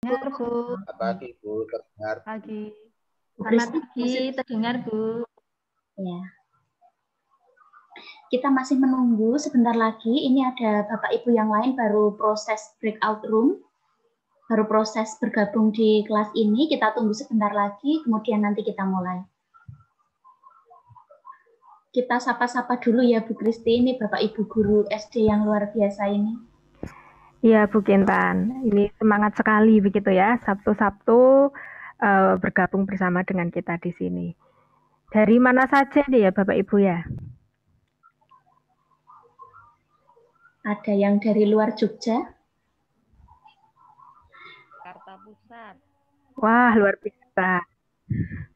Dengar, Bu. Selamat pagi, Bu. Terdengar. Pagi. Bu Selamat Kristi, pagi, terdengar, Bu. ya. Kita masih menunggu sebentar lagi. Ini ada Bapak Ibu yang lain baru proses breakout room, baru proses bergabung di kelas ini. Kita tunggu sebentar lagi, kemudian nanti kita mulai. Kita sapa-sapa dulu ya Bu Kristi, ini Bapak Ibu guru SD yang luar biasa ini. Iya Bu Kintan, ini semangat sekali begitu ya, Sabtu-Sabtu bergabung bersama dengan kita di sini. Dari mana saja nih ya Bapak Ibu ya? Ada yang dari luar Jogja? Jakarta Pusat. Wah, luar biasa.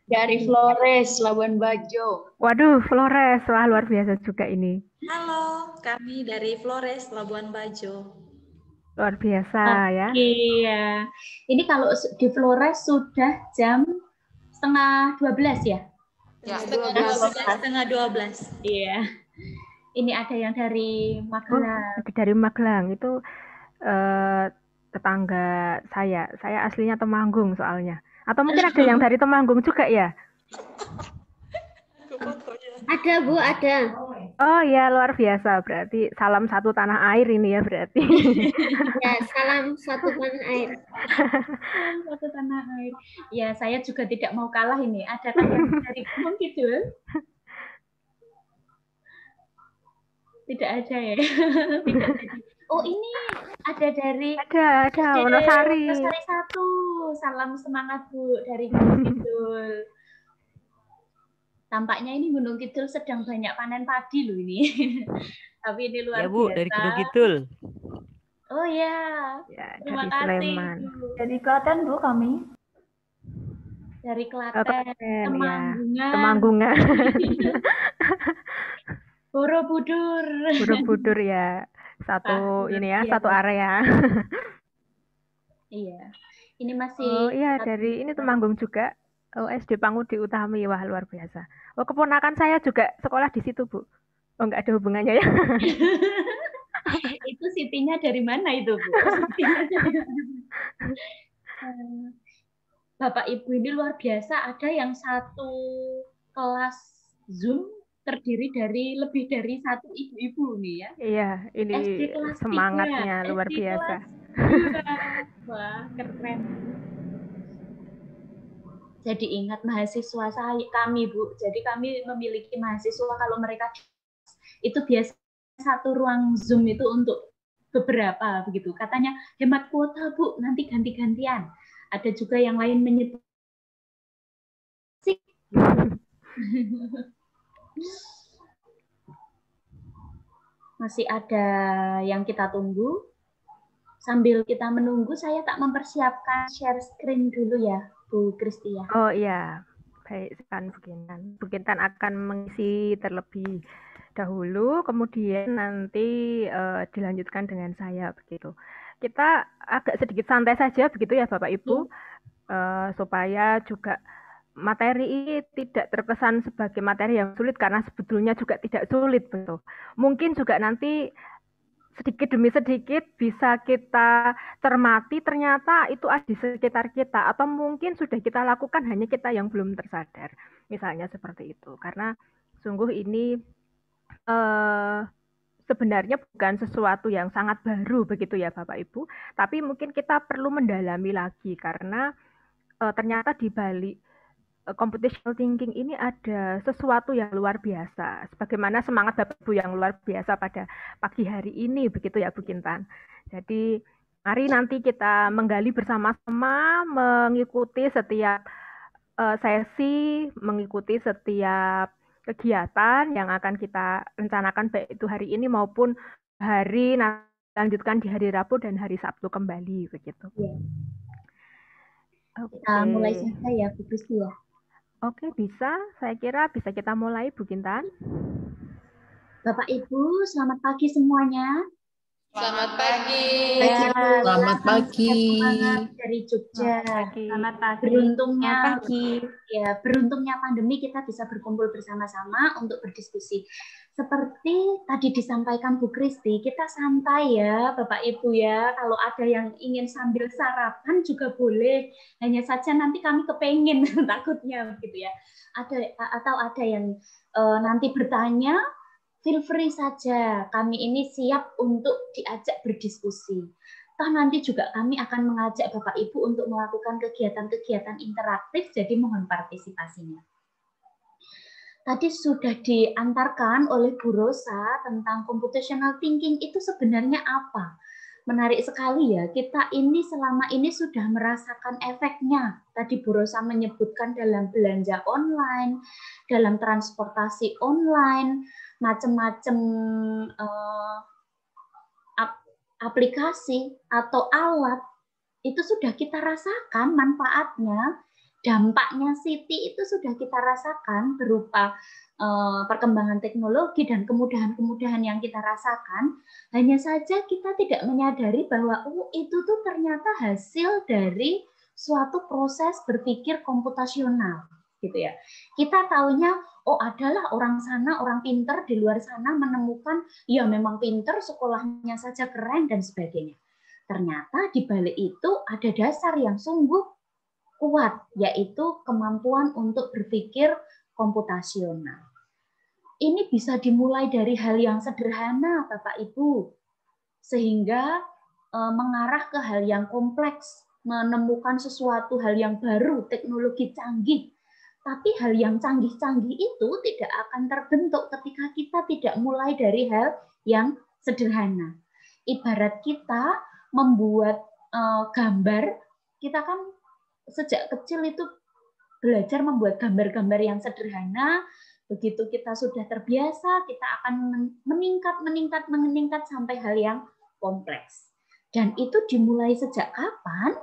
Dari Flores, Labuan Bajo. Waduh, Flores, wah luar biasa juga ini. Halo, kami dari Flores, Labuan Bajo. Luar biasa ya. Iya. Ini kalau di Flores sudah jam 11:30 ya? Ya, setengah 12. Iya. Ini ada yang dari Magelang. Dari Magelang itu tetangga saya. Saya aslinya Temanggung soalnya. Atau mungkin ada yang dari Temanggung juga ya? Ada Bu, ada. Oh ya, luar biasa. Berarti salam satu tanah air ini ya berarti. Ya, salam satu tanah air. Salam satu tanah air. Ya, saya juga tidak mau kalah ini. Ada kan yang dari Gunung Kidul? Tidak ada ya. Tidak ada. Oh, ini ada dari Ada Wonosari. Wonosari 1. Salam semangat Bu dari Gunung Kidul. Tampaknya ini Gunung Kidul sedang banyak panen padi loh ini. Tapi ini luar ya Bu, biasa. dari Gunung Kidul. Oh ya, terima kasih. Bu. Dari Klaten, Bu, kami. Dari Klaten, Temanggungan. Ya. Temanggungan. Borobudur. Borobudur ya. Satu ini ya, satu area. Iya. Ini masih. Oh iya, dari ini Temanggung juga. Oh, SD Pangudi Utami, wah luar biasa. Oh, keponakan saya juga sekolah di situ, Bu. Oh, nggak ada hubungannya ya. Itu Sitinya dari mana itu, Bu? Bapak Ibu ini luar biasa, ada yang satu kelas Zoom terdiri dari lebih dari satu ibu-ibu nih ya. Iya, ini semangatnya 3, luar biasa. Wah, keren. Jadi ingat mahasiswa kami, Bu. Jadi kami memiliki mahasiswa kalau mereka itu biasa satu ruang Zoom itu untuk beberapa begitu. Katanya hemat kuota, Bu, nanti ganti-gantian. Ada juga yang lain menyebut masih ada yang kita tunggu. Sambil kita menunggu, saya tak mempersiapkan share screen dulu ya, Bu Kristi ya. Oh iya, baik kan Bu Kintan akan mengisi terlebih dahulu, kemudian nanti dilanjutkan dengan saya begitu. Kita agak sedikit santai saja begitu ya Bapak Ibu, supaya juga materi ini tidak terkesan sebagai materi yang sulit karena sebetulnya juga tidak sulit betul. Mungkin juga nanti sedikit demi sedikit bisa kita cermati ternyata itu ada di sekitar kita atau mungkin sudah kita lakukan hanya kita yang belum tersadar. Misalnya seperti itu. Karena sungguh ini sebenarnya bukan sesuatu yang sangat baru begitu ya Bapak Ibu, tapi mungkin kita perlu mendalami lagi karena ternyata di balik computational thinking ini ada sesuatu yang luar biasa. Sebagaimana semangat Bapak Ibu yang luar biasa pada pagi hari ini, begitu ya Bu Kintan. Jadi mari nanti kita menggali bersama-sama, mengikuti setiap sesi, mengikuti setiap kegiatan yang akan kita rencanakan baik itu hari ini maupun hari lanjutkan di hari Rabu dan hari Sabtu kembali begitu. Ya. Kita mulai saja ya Bu Kristi ya. Oke, bisa. Saya kira bisa kita mulai, Bu Kintan. Bapak Ibu, selamat pagi semuanya. Selamat pagi. Ya, Selamat pagi. semangat dari Jogja. Selamat pagi. Beruntungnya, Selamat pagi. ya beruntungnya pandemi kita bisa berkumpul bersama-sama untuk berdiskusi. Seperti tadi disampaikan Bu Kristi, kita santai ya Bapak Ibu ya. Kalau ada yang ingin sambil sarapan juga boleh. Hanya saja nanti kami kepengen takutnya gitu ya. Atau ada yang nanti bertanya, feel free saja. Kami ini siap untuk diajak berdiskusi. Toh nanti juga kami akan mengajak Bapak Ibu untuk melakukan kegiatan-kegiatan interaktif, jadi mohon partisipasinya. Tadi sudah diantarkan oleh Bu Rosa tentang computational thinking itu sebenarnya apa? Menarik sekali ya, kita ini selama ini sudah merasakan efeknya. Tadi Bu Rosa menyebutkan dalam belanja online, dalam transportasi online, macam-macam aplikasi atau alat, itu sudah kita rasakan manfaatnya. Dampaknya Siti itu sudah kita rasakan berupa perkembangan teknologi dan kemudahan-kemudahan yang kita rasakan. Hanya saja kita tidak menyadari bahwa itu tuh ternyata hasil dari suatu proses berpikir komputasional, gitu ya. Kita taunya adalah orang sana, orang pinter di luar sana menemukan ya memang pinter, sekolahnya saja keren dan sebagainya. Ternyata di balik itu ada dasar yang sungguh kuat, yaitu kemampuan untuk berpikir komputasional. Ini bisa dimulai dari hal yang sederhana, Bapak Ibu, sehingga mengarah ke hal yang kompleks, menemukan sesuatu hal yang baru, teknologi canggih. Tapi hal yang canggih-canggih itu tidak akan terbentuk ketika kita tidak mulai dari hal yang sederhana. Ibarat kita membuat gambar, kita kan sejak kecil itu belajar membuat gambar-gambar yang sederhana. Begitu kita sudah terbiasa, kita akan meningkat sampai hal yang kompleks. Dan itu dimulai sejak kapan?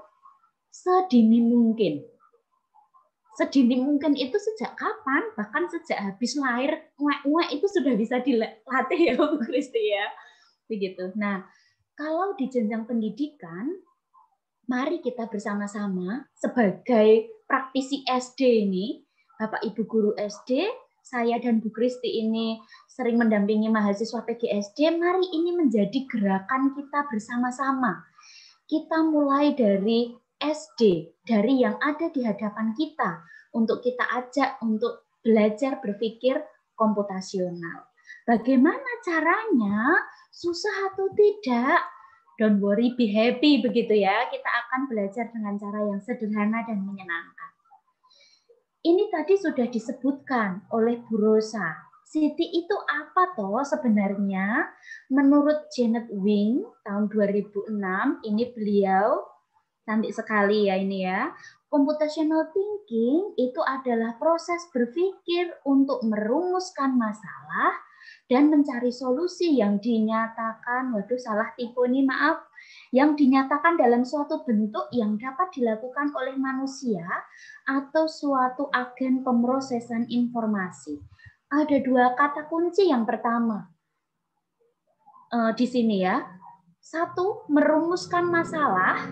Sedini mungkin. Sedini mungkin itu sejak kapan? Bahkan sejak habis lahir, itu sudah bisa dilatih ya Bu Kristi ya. Begitu. Nah, kalau di jenjang pendidikan, mari kita bersama-sama sebagai praktisi SD ini, Bapak Ibu guru SD, saya dan Bu Kristi ini sering mendampingi mahasiswa PGSD, mari ini menjadi gerakan kita bersama-sama. Kita mulai dari SD, dari yang ada di hadapan kita, untuk kita ajak untuk belajar berpikir komputasional. Bagaimana caranya? Susah atau tidak? Don't worry, be happy, begitu ya. Kita akan belajar dengan cara yang sederhana dan menyenangkan. Ini tadi sudah disebutkan oleh Bu Rosa. Siti itu apa toh sebenarnya? Menurut Janet Wing tahun 2006, ini beliau cantik sekali ya ini ya. Computational thinking itu adalah proses berpikir untuk merumuskan masalah dan mencari solusi yang dinyatakan, salah tipe nih maaf, yang dinyatakan dalam suatu bentuk yang dapat dilakukan oleh manusia atau suatu agen pemrosesan informasi. Ada dua kata kunci yang pertama di sini ya. Satu, merumuskan masalah.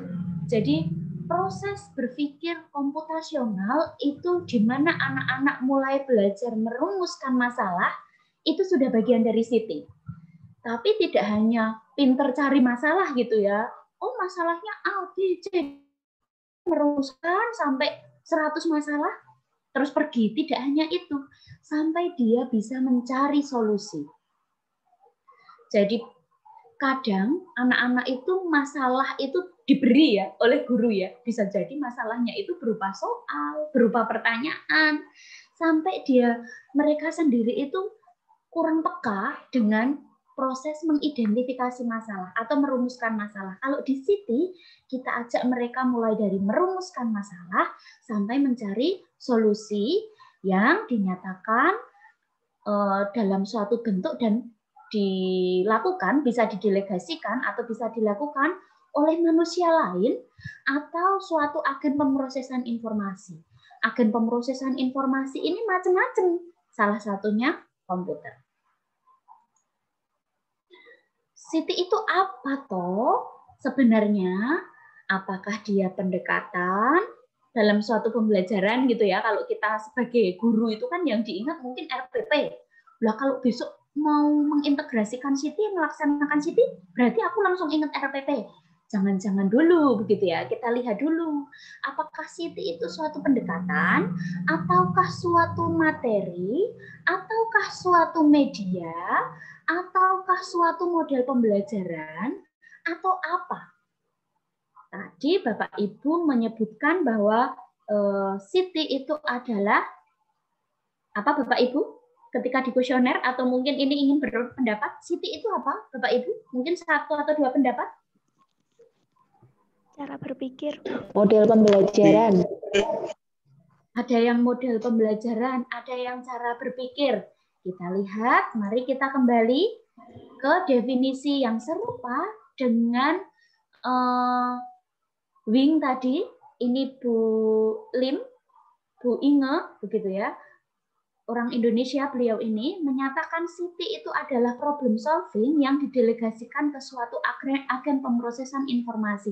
Jadi proses berpikir komputasional itu di mana anak-anak mulai belajar merumuskan masalah, itu sudah bagian dari Siti. Tapi tidak hanya pinter cari masalah gitu ya. Masalahnya A, B, C. Merumuskan sampai 100 masalah, terus pergi. Tidak hanya itu. Sampai dia bisa mencari solusi. Jadi kadang anak-anak itu masalah itu diberi ya oleh guru ya. Bisa jadi masalahnya itu berupa soal, berupa pertanyaan. Sampai mereka sendiri itu kurang peka dengan proses mengidentifikasi masalah atau merumuskan masalah. Kalau di Siti, kita ajak mereka mulai dari merumuskan masalah sampai mencari solusi yang dinyatakan dalam suatu bentuk dan dilakukan, bisa didelegasikan atau bisa dilakukan oleh manusia lain atau suatu agen pemrosesan informasi. Agen pemrosesan informasi ini macam-macam. Salah satunya komputer. Siti itu apa toh sebenarnya? Apakah dia pendekatan dalam suatu pembelajaran gitu ya? Kalau kita sebagai guru itu kan yang diingat mungkin RPP. Lah kalau besok mau mengintegrasikan Siti, melaksanakan Siti, berarti aku langsung ingat RPP. Jangan-jangan dulu begitu ya. Kita lihat dulu apakah Siti itu suatu pendekatan, ataukah suatu materi, ataukah suatu media, ataukah suatu model pembelajaran, atau apa? Tadi Bapak Ibu menyebutkan bahwa Siti itu adalah apa Bapak Ibu? Ketika di kuesioner atau mungkin ini ingin berpendapat, Siti itu apa Bapak Ibu? Mungkin 1 atau 2 pendapat? Cara berpikir. Model pembelajaran. Ada yang model pembelajaran, ada yang cara berpikir. Kita lihat, mari kita kembali ke definisi yang serupa dengan Wing tadi. Ini Bu Lim, Bu Inge, begitu ya. Orang Indonesia beliau ini menyatakan Siti itu adalah problem solving yang didelegasikan ke suatu agen pemrosesan informasi.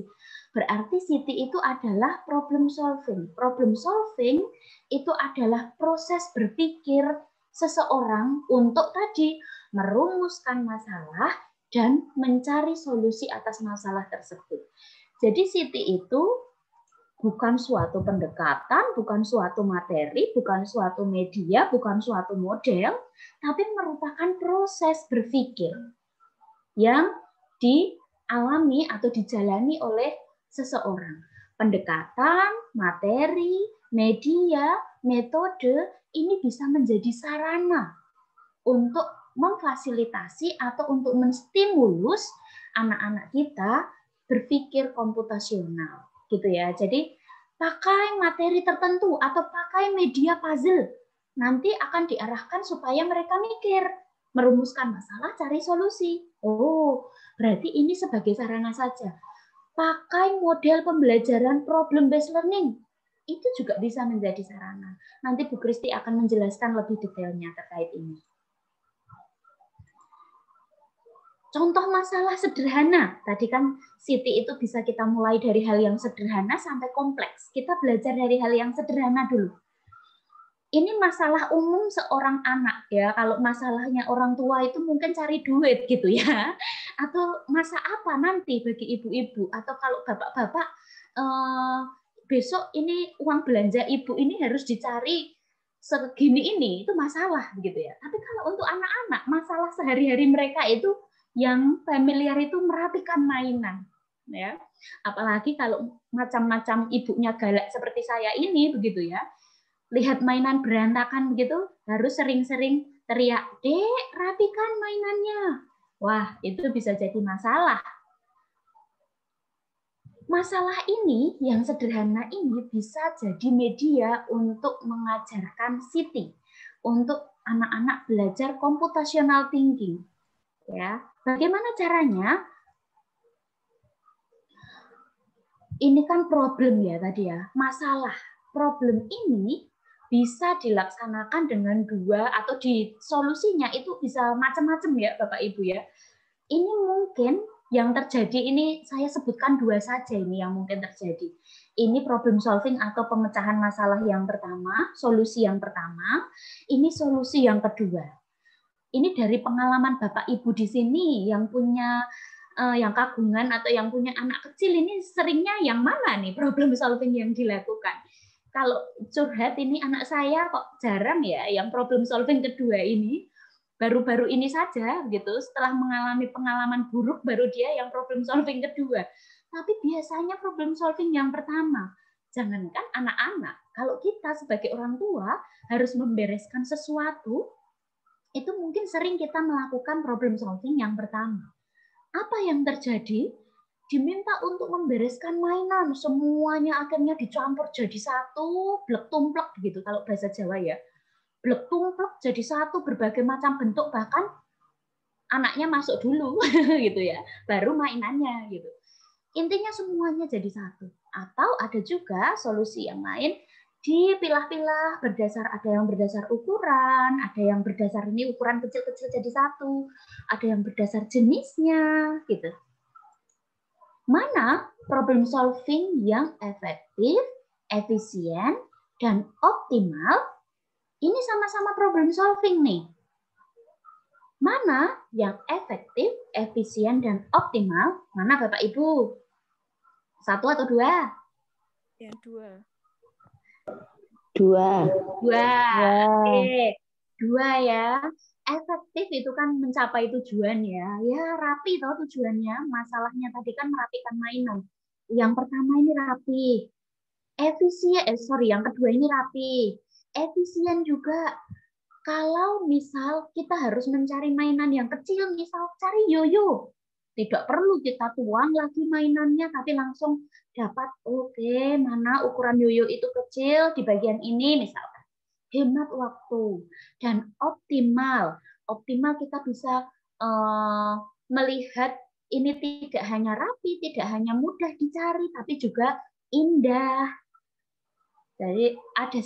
Berarti Siti itu adalah problem solving. Problem solving itu adalah proses berpikir seseorang untuk tadi merumuskan masalah dan mencari solusi atas masalah tersebut. Jadi Siti itu bukan suatu pendekatan, bukan suatu materi, bukan suatu media, bukan suatu model, tapi merupakan proses berpikir yang dialami atau dijalani oleh seseorang. Pendekatan, materi, media, metode, ini bisa menjadi sarana untuk memfasilitasi atau untuk menstimulus anak-anak kita berpikir komputasional. Gitu ya. Jadi pakai materi tertentu atau pakai media puzzle nanti akan diarahkan supaya mereka mikir, merumuskan masalah, cari solusi. Oh, berarti ini sebagai sarana saja. Pakai model pembelajaran problem based learning itu juga bisa menjadi sarana. Nanti Bu Kristi akan menjelaskan lebih detailnya terkait ini. Contoh masalah sederhana, tadi kan Siti itu bisa kita mulai dari hal yang sederhana sampai kompleks. Kita belajar dari hal yang sederhana dulu. Ini masalah umum seorang anak ya. Kalau masalahnya orang tua itu mungkin cari duit gitu ya. Atau masa apa nanti bagi ibu-ibu. Atau kalau bapak-bapak besok ini uang belanja ibu ini harus dicari segini ini, itu masalah gitu ya. Tapi kalau untuk anak-anak, masalah sehari-hari mereka itu yang familiar itu merapikan mainan, ya. Apalagi kalau macam-macam ibunya galak seperti saya ini, begitu ya. Lihat mainan berantakan begitu, harus sering-sering teriak, "Dek, rapikan mainannya." Wah, itu bisa jadi masalah. Masalah ini yang sederhana ini bisa jadi media untuk mengajarkan Siti, untuk anak-anak belajar computational thinking. Ya, bagaimana caranya? Ini kan problem ya tadi ya, masalah. Problem ini bisa dilaksanakan dengan 2 atau di solusinya itu bisa macam-macam ya Bapak Ibu ya. Ini mungkin yang terjadi ini saya sebutkan 2 saja ini yang mungkin terjadi. Ini problem solving atau pemecahan masalah yang pertama, solusi yang pertama, ini solusi yang kedua. Ini dari pengalaman Bapak Ibu di sini yang punya yang kagungan atau yang punya anak kecil ini seringnya yang mana nih problem solving yang dilakukan? Kalau curhat ini anak saya kok jarang ya yang problem solving kedua ini. Baru-baru ini saja gitu setelah mengalami pengalaman buruk baru dia yang problem solving kedua. Tapi biasanya problem solving yang pertama. Jangankan anak-anak, kalau kita sebagai orang tua harus membereskan sesuatu, itu mungkin sering kita melakukan problem solving yang pertama. Apa yang terjadi? Diminta untuk membereskan mainan, semuanya akhirnya dicampur jadi satu, blek tumplek begitu kalau bahasa Jawa ya. Blek tumplek jadi satu, berbagai macam bentuk, bahkan anaknya masuk dulu gitu ya, baru mainannya gitu. Intinya semuanya jadi satu. Atau ada juga solusi yang lain, dipilah-pilah berdasar, ada yang berdasar ukuran, ada yang berdasar ini ukuran kecil-kecil jadi satu, ada yang berdasar jenisnya, gitu. Mana problem solving yang efektif, efisien, dan optimal? Ini sama-sama problem solving nih. Mana yang efektif, efisien, dan optimal? Mana Bapak Ibu? 1 atau 2? Yang 2. 2. 2. Oke. 2 ya. Efektif itu kan mencapai tujuan ya. Ya rapi toh tujuannya. Masalahnya tadi kan merapikan mainan. Yang pertama ini rapi. Efisien, yang kedua ini rapi. Efisien juga. Kalau misal kita harus mencari mainan yang kecil, misal cari yoyo. Tidak perlu kita tuang lagi mainannya, tapi langsung dapat, oke, mana ukuran yoyo itu kecil di bagian ini misalkan. Hemat waktu dan optimal. Optimal kita bisa melihat ini tidak hanya rapi, tidak hanya mudah dicari, tapi juga indah. Jadi ada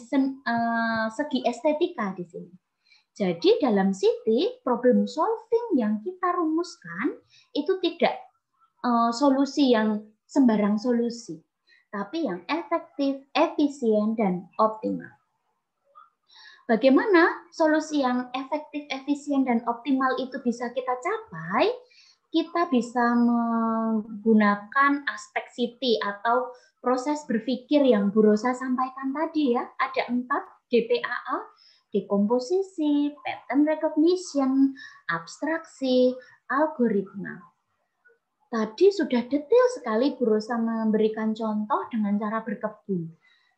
segi estetika di sini. Jadi dalam Citi, problem solving yang kita rumuskan itu tidak solusi yang sembarang solusi, tapi yang efektif, efisien, dan optimal. Bagaimana solusi yang efektif, efisien, dan optimal itu bisa kita capai? Kita bisa menggunakan aspek Citi atau proses berpikir yang Bu Rosa sampaikan tadi ya. Ada 4 DPAA, dekomposisi, pattern recognition, abstraksi, algoritma. Tadi sudah detail sekali Bu Rosa memberikan contoh dengan cara berkebun.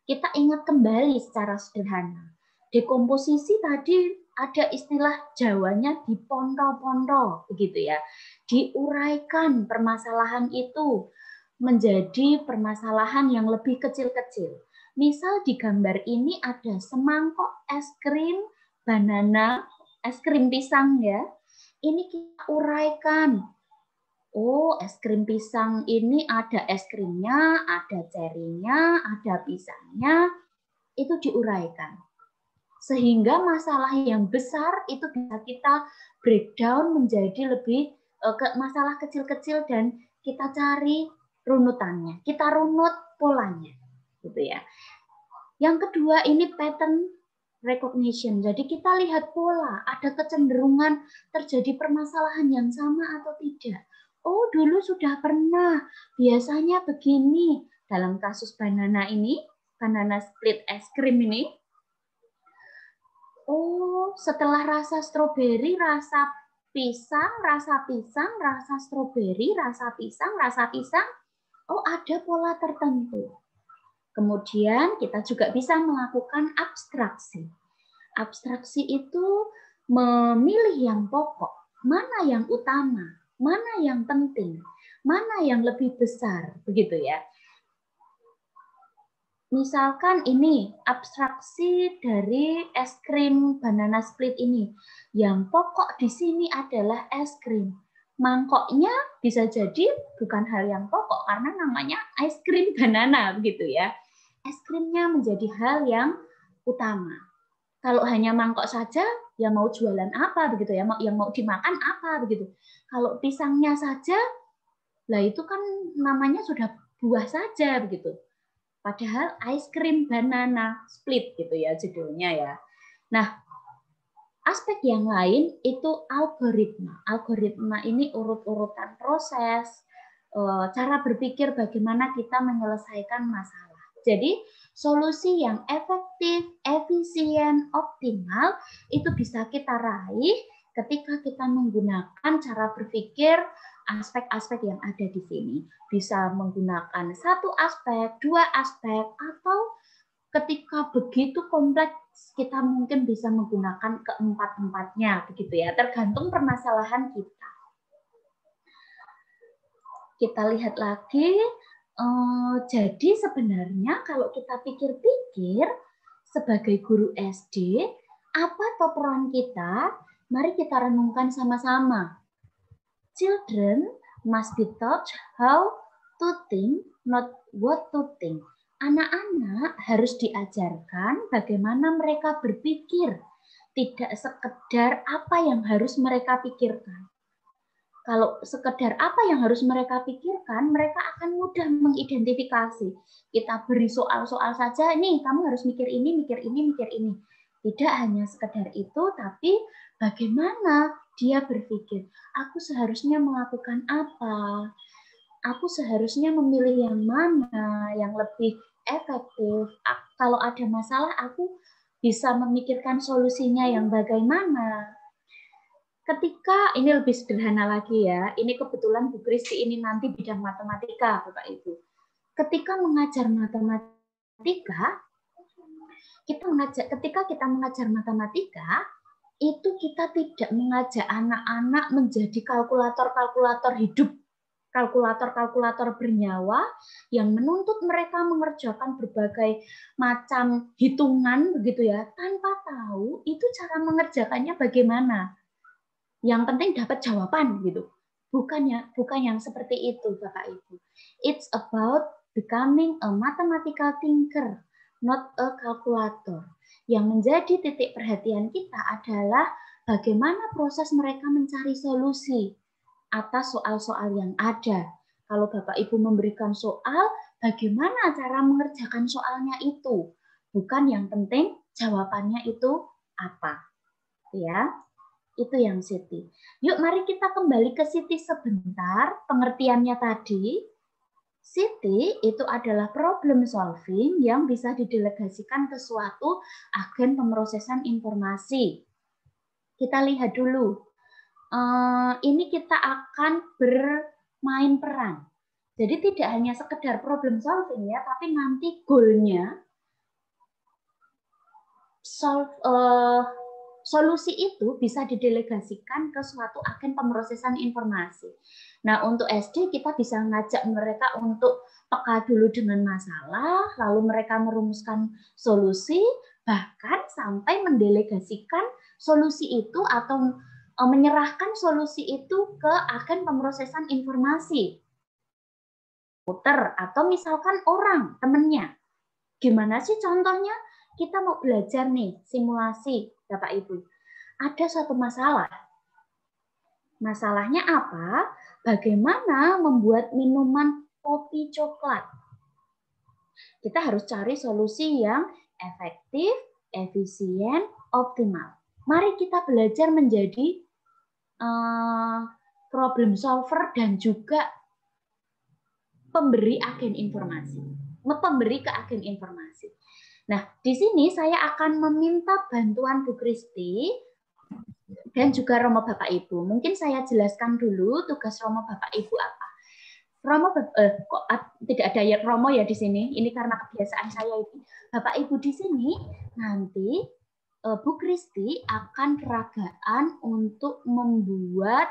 Kita ingat kembali secara sederhana. Dekomposisi tadi ada istilah Jawanya diponto-ponto, begitu ya. Diuraikan permasalahan itu menjadi permasalahan yang lebih kecil-kecil. Misal di gambar ini ada semangkok es krim banana, es krim pisang ya. Ini kita uraikan. Oh, es krim pisang ini ada es krimnya, ada cerinya, ada pisangnya. Itu diuraikan. Sehingga masalah yang besar itu bisa kita breakdown menjadi lebih ke masalah kecil-kecil dan kita cari runutannya. Kita runut polanya. Gitu ya. Yang kedua ini pattern recognition. Jadi kita lihat pola, ada kecenderungan terjadi permasalahan yang sama atau tidak. Oh, dulu sudah pernah. Biasanya begini. Dalam kasus banana ini, banana split es krim ini. Oh, setelah rasa stroberi, rasa pisang, rasa stroberi, rasa pisang. Oh, ada pola tertentu. Kemudian kita juga bisa melakukan abstraksi. Abstraksi itu memilih yang pokok, mana yang utama, mana yang penting, mana yang lebih besar, begitu ya. Misalkan ini abstraksi dari es krim banana split ini. Yang pokok di sini adalah es krim. Mangkoknya bisa jadi bukan hal yang pokok karena namanya es krim banana, begitu ya. Es krimnya menjadi hal yang utama. Kalau hanya mangkok saja, ya mau jualan apa begitu ya, yang mau dimakan apa begitu. Kalau pisangnya saja, lah itu kan namanya sudah buah saja begitu. Padahal es krim banana split gitu ya judulnya ya. Nah, aspek yang lain itu algoritma. Algoritma ini urut-urutan proses, cara berpikir bagaimana kita menyelesaikan masalah. Jadi solusi yang efektif, efisien, optimal itu bisa kita raih ketika kita menggunakan cara berpikir aspek-aspek yang ada di sini. Bisa menggunakan 1 aspek, 2 aspek, atau ketika begitu kompleks kita mungkin bisa menggunakan keempat-empatnya begitu ya, tergantung permasalahan kita. Kita lihat lagi. Jadi sebenarnya kalau kita pikir-pikir sebagai guru SD, apa toh peran kita? Mari kita renungkan sama-sama. Children must be taught how to think, not what to think. Anak-anak harus diajarkan bagaimana mereka berpikir, tidak sekedar apa yang harus mereka pikirkan. Kalau sekedar apa yang harus mereka pikirkan, mereka akan mudah mengidentifikasi. Kita beri soal-soal saja, nih kamu harus mikir ini, mikir ini, mikir ini. Tidak hanya sekedar itu, tapi bagaimana dia berpikir. Aku seharusnya melakukan apa? Aku seharusnya memilih yang mana yang lebih efektif. Kalau ada masalah, aku bisa memikirkan solusinya yang bagaimana. Ketika ini lebih sederhana lagi ya, ini kebetulan Bu Kristi ini nanti bidang matematika, Bapak Ibu. Ketika mengajar matematika, ketika kita mengajar matematika, itu kita tidak mengajak anak-anak menjadi kalkulator-kalkulator hidup, kalkulator-kalkulator bernyawa yang menuntut mereka mengerjakan berbagai macam hitungan begitu ya, tanpa tahu itu cara mengerjakannya bagaimana. Yang penting dapat jawaban gitu. Bukan yang seperti itu, Bapak Ibu. It's about becoming a mathematical thinker, not a calculator. Yang menjadi titik perhatian kita adalah bagaimana proses mereka mencari solusi atas soal-soal yang ada. Kalau Bapak Ibu memberikan soal, bagaimana cara mengerjakan soalnya itu? Bukan yang penting jawabannya itu apa. Ya. Itu yang Siti. Yuk mari kita kembali ke Siti sebentar. Pengertiannya tadi, Siti itu adalah problem solving yang bisa didelegasikan ke suatu agen pemrosesan informasi. Kita lihat dulu. Ini kita akan bermain peran. Jadi tidak hanya sekedar problem solving ya, tapi nanti goalnya solusi itu bisa didelegasikan ke suatu agen pemrosesan informasi. Nah, untuk SD kita bisa ngajak mereka untuk peka dulu dengan masalah, lalu mereka merumuskan solusi, bahkan sampai mendelegasikan solusi itu atau menyerahkan solusi itu ke agen pemrosesan informasi. Atau misalkan orang, temennya. Gimana sih contohnya? Kita mau belajar nih, simulasi, Bapak Ibu. Ada suatu masalah. Masalahnya apa? Bagaimana membuat minuman kopi coklat? Kita harus cari solusi yang efektif, efisien, optimal. Mari kita belajar menjadi problem solver dan juga pemberi agen informasi. Pemberi ke agen informasi. Nah, di sini saya akan meminta bantuan Bu Kristi dan juga Romo Bapak Ibu. Mungkin saya jelaskan dulu tugas Romo Bapak Ibu apa. Romo kok tidak ada ya Romo ya di sini. Ini karena kebiasaan saya ini. Bapak Ibu di sini nanti Bu Kristi akan peragaan untuk membuat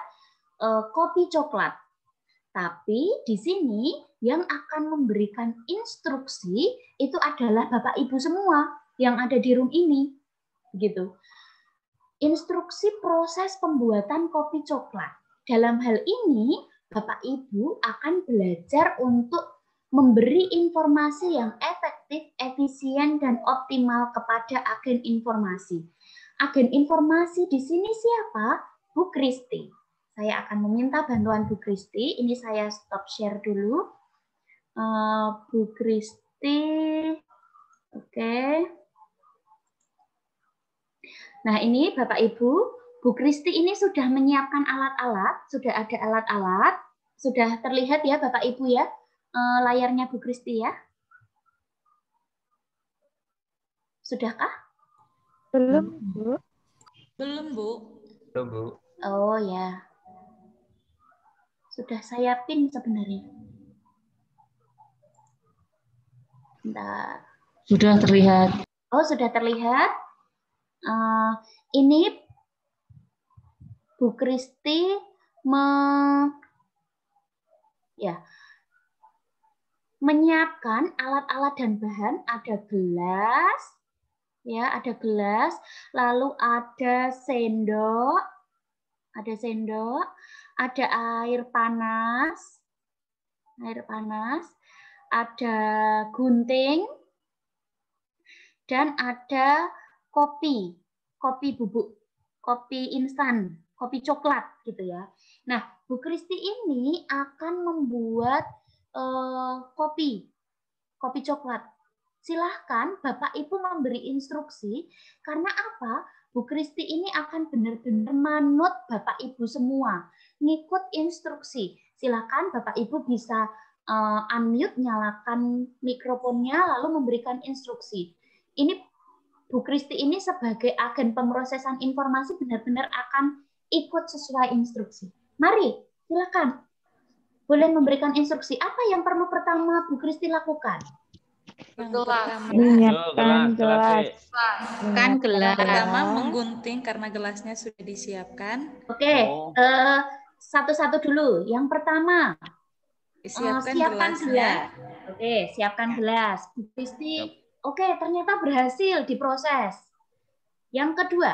kopi coklat. Tapi di sini yang akan memberikan instruksi itu adalah Bapak Ibu semua yang ada di room ini. Begitu. Instruksi proses pembuatan kopi coklat. Dalam hal ini Bapak Ibu akan belajar untuk memberi informasi yang efektif, efisien dan optimal kepada agen informasi. Agen informasi di sini siapa? Bu Kristi. Saya akan meminta bantuan Bu Kristi. Ini saya stop share dulu. Bu Kristi. Oke. Nah, ini Bapak Ibu, Bu Kristi ini sudah menyiapkan alat-alat, sudah ada alat-alat, sudah terlihat ya Bapak Ibu ya, layarnya Bu Kristi ya. Sudahkah? Belum, Bu. Belum, Bu. Belum, Bu. Oh ya. Sudah saya pin sebenarnya. Bentar. Sudah terlihat. Oh, sudah terlihat. Ini Bu Kristi menyiapkan alat-alat dan bahan. Ada gelas, ya, ada gelas. Lalu ada sendok, ada air panas, ada gunting, dan ada kopi bubuk, kopi instan, kopi coklat gitu ya. Nah, Bu Kristi ini akan membuat kopi coklat. Silahkan Bapak Ibu memberi instruksi, karena apa? Bu Kristi ini akan benar-benar manut Bapak Ibu semua, ngikut instruksi. Silahkan Bapak Ibu bisa unmute, nyalakan mikrofonnya, lalu memberikan instruksi. Ini Bu Kristi ini sebagai agen pemrosesan informasi benar-benar akan ikut sesuai instruksi. Mari, silakan. Boleh memberikan instruksi. Apa yang perlu pertama Bu Kristi lakukan? Yang pertama, Menyiapkan gelas. kan gelas. Pertama menggunting karena gelasnya sudah disiapkan. Oke, satu-satu dulu. Yang pertama, siapkan gelas. Oke, siapkan gelas. Bu Kristi, oke, ternyata berhasil diproses. Yang kedua,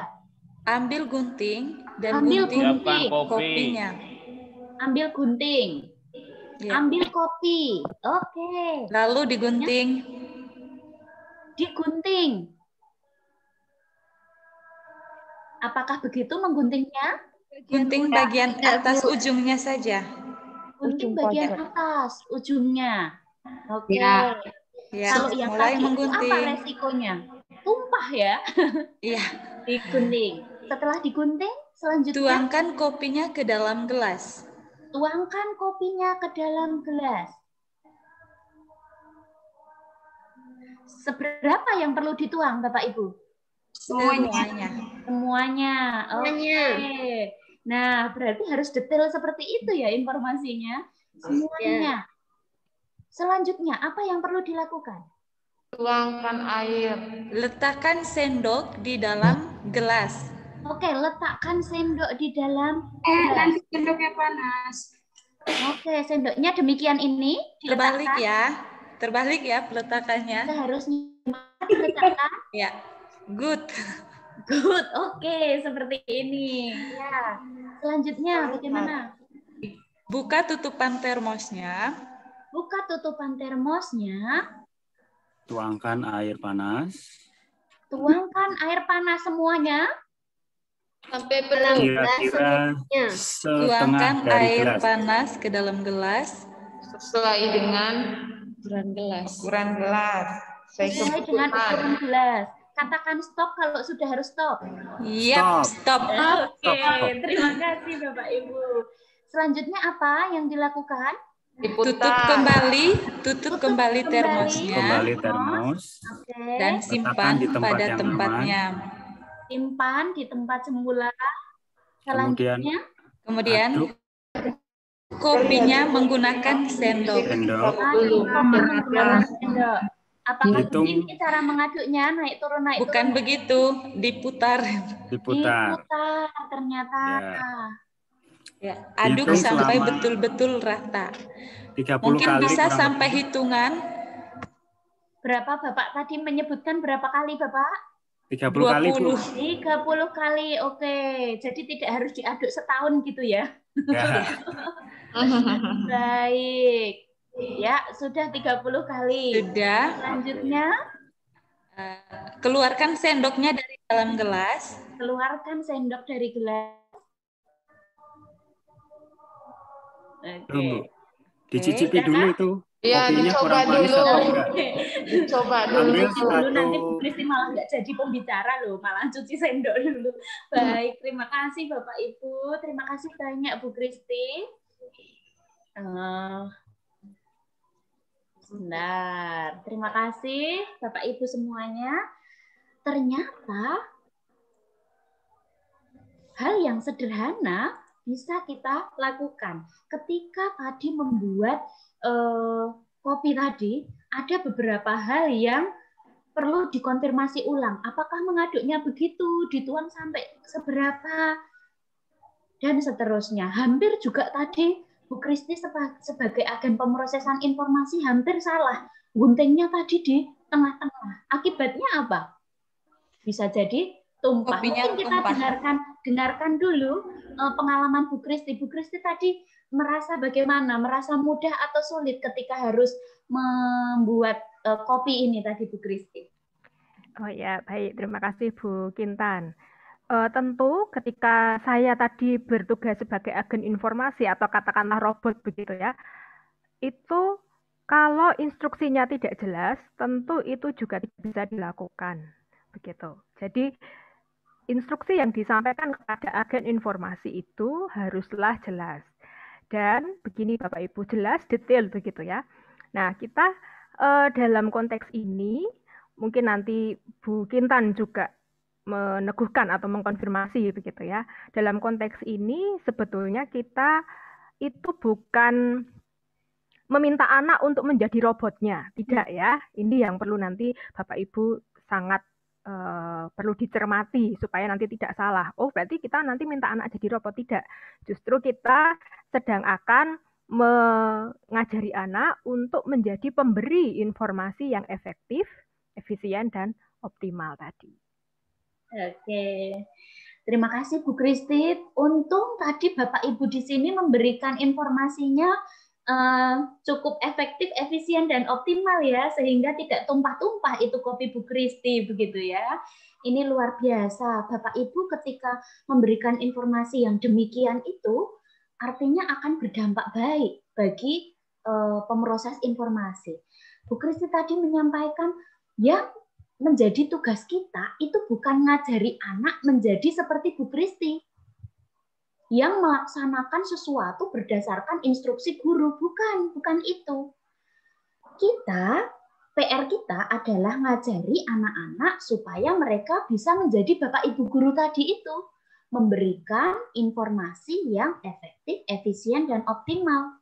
Ambil gunting dan Ambil gunting gunting. kopinya. ambil gunting, Ya. ambil kopi. Oke, Lalu digunting. digunting. Apakah begitu mengguntingnya? Gunting bagian atas ujungnya saja. Gunting Ujung bagian pojok. atas, ujungnya. Oke. Ya. Kalau yang Mulai tadi itu apa menggunting. resikonya? Tumpah ya, Iya. digunting. Setelah digunting, selanjutnya Tuangkan kopinya ke dalam gelas. tuangkan kopinya ke dalam gelas. Seberapa yang perlu dituang, Bapak Ibu? Semuanya. Semuanya. Oke. Nah, berarti harus detail seperti itu ya informasinya. Semuanya. Selanjutnya, apa yang perlu dilakukan? Tuangkan air. Letakkan sendok di dalam gelas. Oke, letakkan sendok di dalam gelas. Sendoknya panas. Oke, sendoknya demikian ini Terbalik diletakkan. ya. Terbalik ya peletakannya. Seharusnya diletakkan. Ya. Good. Good. Oke, seperti ini. Ya. Selanjutnya bagaimana? Buka tutupan termosnya. Buka tutupan termosnya. Tuangkan air panas. Tuangkan air panas semuanya. Sampai Kira-kira setengah Tuangkan dari air gelas. panas ke dalam gelas. sesuai dengan Ukuran gelas. ukuran gelas. Sesuai dengan ukuran gelas. Katakan stop kalau sudah harus stop. Yap, stop. Oke, terima kasih Bapak Ibu. Selanjutnya apa yang dilakukan? Tutup kembali termosnya Kembali termos. Oke. dan simpan Letakkan di tempat pada yang tempatnya. Simpan di tempat semula. Kemudian Selanjutnya, Kemudian aduk kopinya menggunakan sendok. sendok. aduk kopi menggunakan sendok. Apakah Hitung. begini cara mengaduknya? Naik turun, naik Bukan turun. begitu, diputar. Diputar. Diputar ternyata. Ya, aduk Hitung sampai selama betul-betul rata. 30 Mungkin kali bisa kurang sampai lebih. hitungan Berapa Bapak tadi menyebutkan berapa kali Bapak? 30 kali, Bu. 20. 30 kali, oke. Jadi tidak harus diaduk setahun gitu ya. Ya. Baik. Ya, sudah 30 kali. Sudah. Selanjutnya, Keluarkan sendoknya dari dalam gelas. keluarkan sendok dari gelas. Oke. Belum, Bu. Dicicipi Oke. dulu itu. Ya, Kopinya dicoba kurang manis dulu. apa enggak? Coba dulu. Ambil Dulu satu. nanti Bu Kristi malah nggak jadi pembicara loh, malah cuci sendok dulu. Baik, terima kasih Bapak Ibu, terima kasih banyak Bu Kristi. Sebentar, terima kasih Bapak Ibu semuanya. Ternyata hal yang sederhana bisa kita lakukan. Ketika tadi membuat kopi tadi, ada beberapa hal yang perlu dikonfirmasi ulang. Apakah mengaduknya begitu, dituang sampai seberapa, dan seterusnya. Hampir juga tadi Bu Kristi sebagai agen pemrosesan informasi hampir salah. Guntingnya tadi di tengah-tengah. Akibatnya apa? Bisa jadi tumpah. Kopinya Mungkin kita tumpah. dengarkan dulu pengalaman Bu Kristi. Bu Kristi tadi merasa bagaimana? Merasa mudah atau sulit ketika harus membuat kopi ini tadi, Bu Kristi? Oh ya, baik. Terima kasih Bu Kintan. Tentu ketika saya tadi bertugas sebagai agen informasi atau katakanlah robot begitu ya, itu kalau instruksinya tidak jelas, tentu itu juga tidak bisa dilakukan. Begitu. Jadi instruksi yang disampaikan kepada agen informasi itu haruslah jelas. Dan begini Bapak Ibu, jelas, detail begitu ya. Nah, kita dalam konteks ini, mungkin nanti Bu Kintan juga meneguhkan atau mengkonfirmasi begitu ya. Dalam konteks ini sebetulnya kita itu bukan meminta anak untuk menjadi robotnya, tidak ya. Ini yang perlu nanti Bapak Ibu sangat perlu dicermati supaya nanti tidak salah. Oh, berarti kita nanti minta anak jadi robot, tidak. Justru kita sedang akan mengajari anak untuk menjadi pemberi informasi yang efektif, efisien, dan optimal tadi. Oke, terima kasih Bu Kristi. Untung tadi Bapak Ibu di sini memberikan informasinya cukup efektif, efisien, dan optimal ya, sehingga tidak tumpah-tumpah itu kopi Bu Kristi begitu ya. Ini luar biasa. Bapak Ibu ketika memberikan informasi yang demikian itu, artinya akan berdampak baik bagi pemroses informasi. Bu Kristi tadi menyampaikan, yang menjadi tugas kita itu bukan ngajari anak menjadi seperti Bu Kristi, yang melaksanakan sesuatu berdasarkan instruksi guru. Bukan itu. PR kita adalah ngajari anak-anak supaya mereka bisa menjadi Bapak Ibu guru tadi itu, memberikan informasi yang efektif, efisien, dan optimal.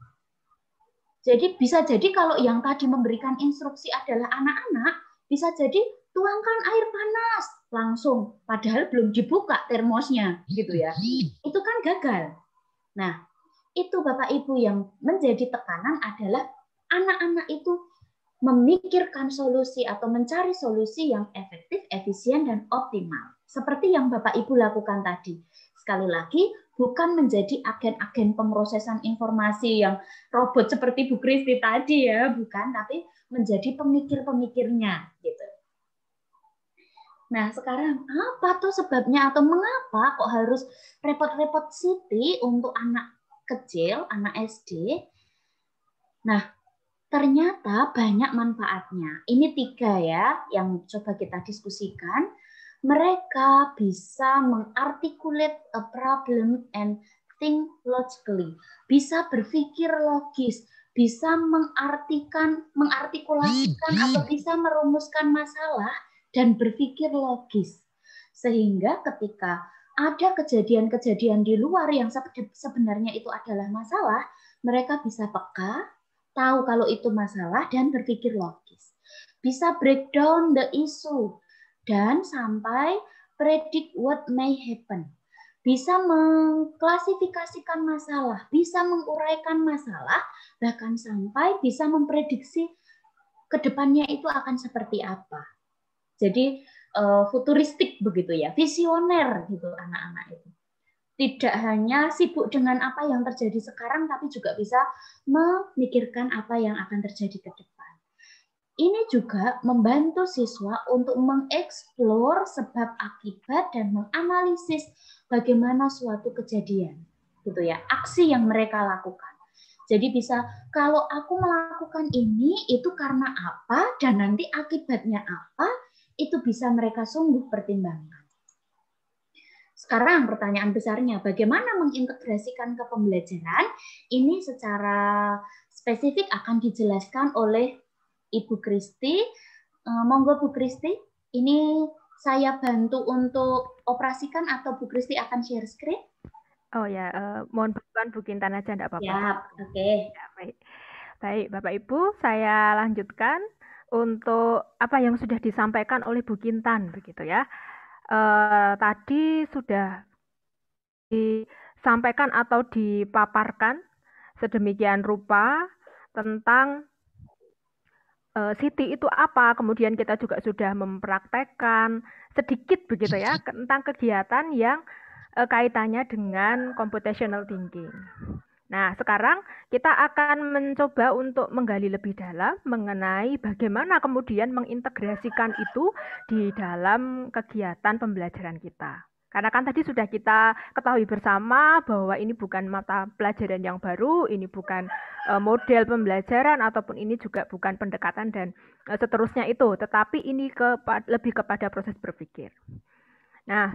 Jadi bisa jadi kalau yang tadi memberikan instruksi adalah anak-anak, bisa jadi tuangkan air panas langsung, padahal belum dibuka termosnya, gitu ya. Itu kan gagal. Nah, itu Bapak Ibu yang menjadi tekanan adalah anak-anak itu memikirkan solusi atau mencari solusi yang efektif, efisien, dan optimal. Seperti yang Bapak Ibu lakukan tadi. Sekali lagi, bukan menjadi agen-agen pemrosesan informasi yang robot seperti Bu Kristi tadi ya, bukan, tapi menjadi pemikir-pemikirnya, gitu. Nah, sekarang apa tuh sebabnya atau mengapa kok harus repot-repot Siti untuk anak kecil, anak SD? Nah, ternyata banyak manfaatnya. Ini 3 ya yang coba kita diskusikan. Mereka bisa mengarticulate a problem and think logically. Bisa berpikir logis, bisa mengartikulasikan atau bisa merumuskan masalah dan berpikir logis. Sehingga ketika ada kejadian-kejadian di luar yang sebenarnya itu adalah masalah, mereka bisa peka, tahu kalau itu masalah, dan berpikir logis. Bisa break down the issue, dan sampai predict what may happen. Bisa mengklasifikasikan masalah, bisa menguraikan masalah, bahkan sampai bisa memprediksi ke depannya itu akan seperti apa. Jadi futuristik begitu ya, visioner gitu anak-anak itu. Tidak hanya sibuk dengan apa yang terjadi sekarang, tapi juga bisa memikirkan apa yang akan terjadi ke depan. Ini juga membantu siswa untuk mengeksplor sebab akibat dan menganalisis bagaimana suatu kejadian, gitu ya, aksi yang mereka lakukan. Jadi bisa, kalau aku melakukan ini itu karena apa dan nanti akibatnya apa, itu bisa mereka sungguh pertimbangkan. Sekarang pertanyaan besarnya, bagaimana mengintegrasikan ke pembelajaran? Ini secara spesifik akan dijelaskan oleh Ibu Kristi. Monggo Bu Kristi, ini saya bantu untuk operasikan atau Bu Kristi akan share screen? Oh ya, mohon bantuan Bu Kintan aja, enggak apa-apa. Ya, oke. Ya, baik. Baik, Bapak Ibu, saya lanjutkan untuk apa yang sudah disampaikan oleh Bu Kintan begitu ya. Tadi sudah disampaikan atau dipaparkan sedemikian rupa tentang Siti itu apa, kemudian kita juga sudah mempraktekkan sedikit begitu ya tentang kegiatan yang kaitannya dengan computational thinking. Nah, sekarang kita akan mencoba untuk menggali lebih dalam mengenai bagaimana kemudian mengintegrasikan itu di dalam kegiatan pembelajaran kita. Karena kan tadi sudah kita ketahui bersama bahwa ini bukan mata pelajaran yang baru, ini bukan model pembelajaran, ataupun ini juga bukan pendekatan dan seterusnya itu, tetapi ini lebih kepada proses berpikir. Nah,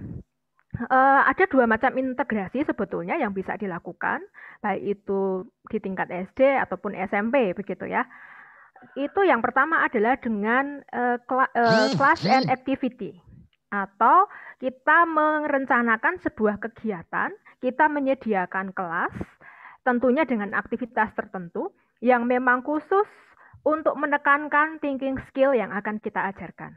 ada dua macam integrasi sebetulnya yang bisa dilakukan, baik itu di tingkat SD ataupun SMP, begitu ya. Itu yang pertama adalah dengan class and activity, atau kita merencanakan sebuah kegiatan, kita menyediakan kelas, tentunya dengan aktivitas tertentu yang memang khusus untuk menekankan thinking skill yang akan kita ajarkan.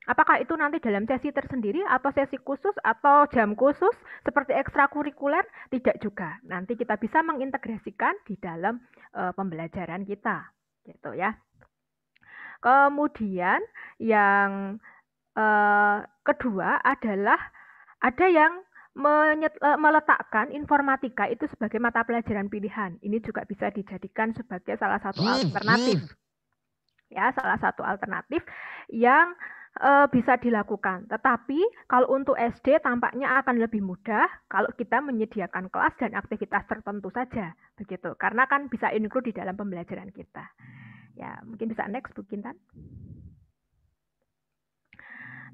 Apakah itu nanti dalam sesi tersendiri atau sesi khusus atau jam khusus seperti ekstrakurikuler? Tidak juga. Nanti kita bisa mengintegrasikan di dalam pembelajaran kita, gitu ya. Kemudian yang kedua adalah ada yang meletakkan informatika itu sebagai mata pelajaran pilihan. Ini juga bisa dijadikan sebagai salah satu alternatif. Ya, salah satu alternatif yang bisa dilakukan. Tetapi kalau untuk SD tampaknya akan lebih mudah kalau kita menyediakan kelas dan aktivitas tertentu saja, begitu. Karena kan bisa include di dalam pembelajaran kita. Ya, mungkin bisa next Bu Kintan.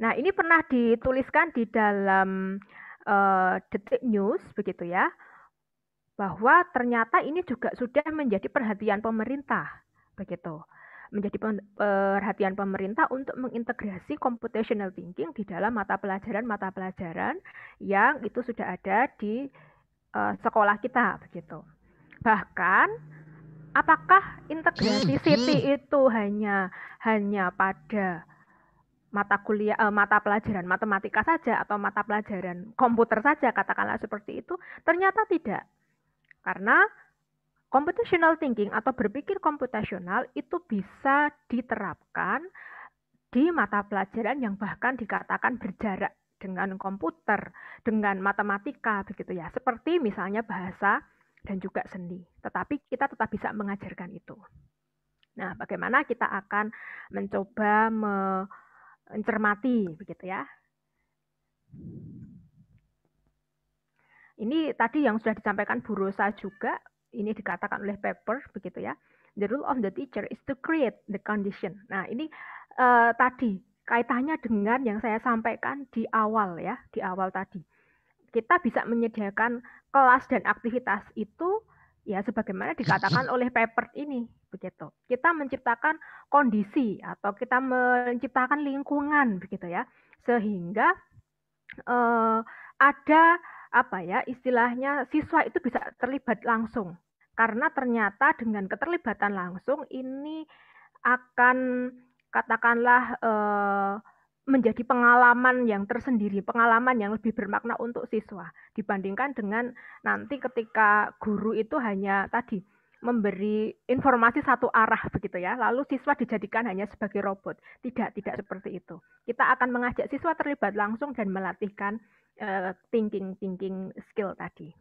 Nah, ini pernah dituliskan di dalam Detik News, begitu ya, bahwa ternyata ini juga sudah menjadi perhatian pemerintah, begitu. Menjadi perhatian pemerintah untuk mengintegrasi computational thinking di dalam mata pelajaran yang itu sudah ada di sekolah kita, begitu. Bahkan apakah integrasi CT itu hanya pada mata pelajaran matematika saja atau mata pelajaran komputer saja, katakanlah seperti itu? Ternyata tidak. Karena computational thinking atau berpikir komputasional itu bisa diterapkan di mata pelajaran yang bahkan dikatakan berjarak dengan komputer, dengan matematika, begitu ya. Seperti misalnya bahasa dan juga seni. Tetapi kita tetap bisa mengajarkan itu. Nah, bagaimana kita akan mencoba mencermati, begitu ya. Ini tadi yang sudah disampaikan Bu Rosa juga. Ini dikatakan oleh paper, begitu ya. The role of the teacher is to create the condition. Nah, ini tadi kaitannya dengan yang saya sampaikan di awal ya, di awal tadi. Kita bisa menyediakan kelas dan aktivitas itu ya sebagaimana dikatakan oleh paper ini, begitu. Kita menciptakan kondisi atau kita menciptakan lingkungan, begitu ya, sehingga ada apa ya, istilahnya siswa itu bisa terlibat langsung. Karena ternyata dengan keterlibatan langsung ini akan katakanlah menjadi pengalaman yang tersendiri, pengalaman yang lebih bermakna untuk siswa dibandingkan dengan nanti ketika guru itu hanya tadi memberi informasi satu arah, begitu ya, lalu siswa dijadikan hanya sebagai robot. Tidak seperti itu. Kita akan mengajak siswa terlibat langsung dan melatihkan thinking skill tadi.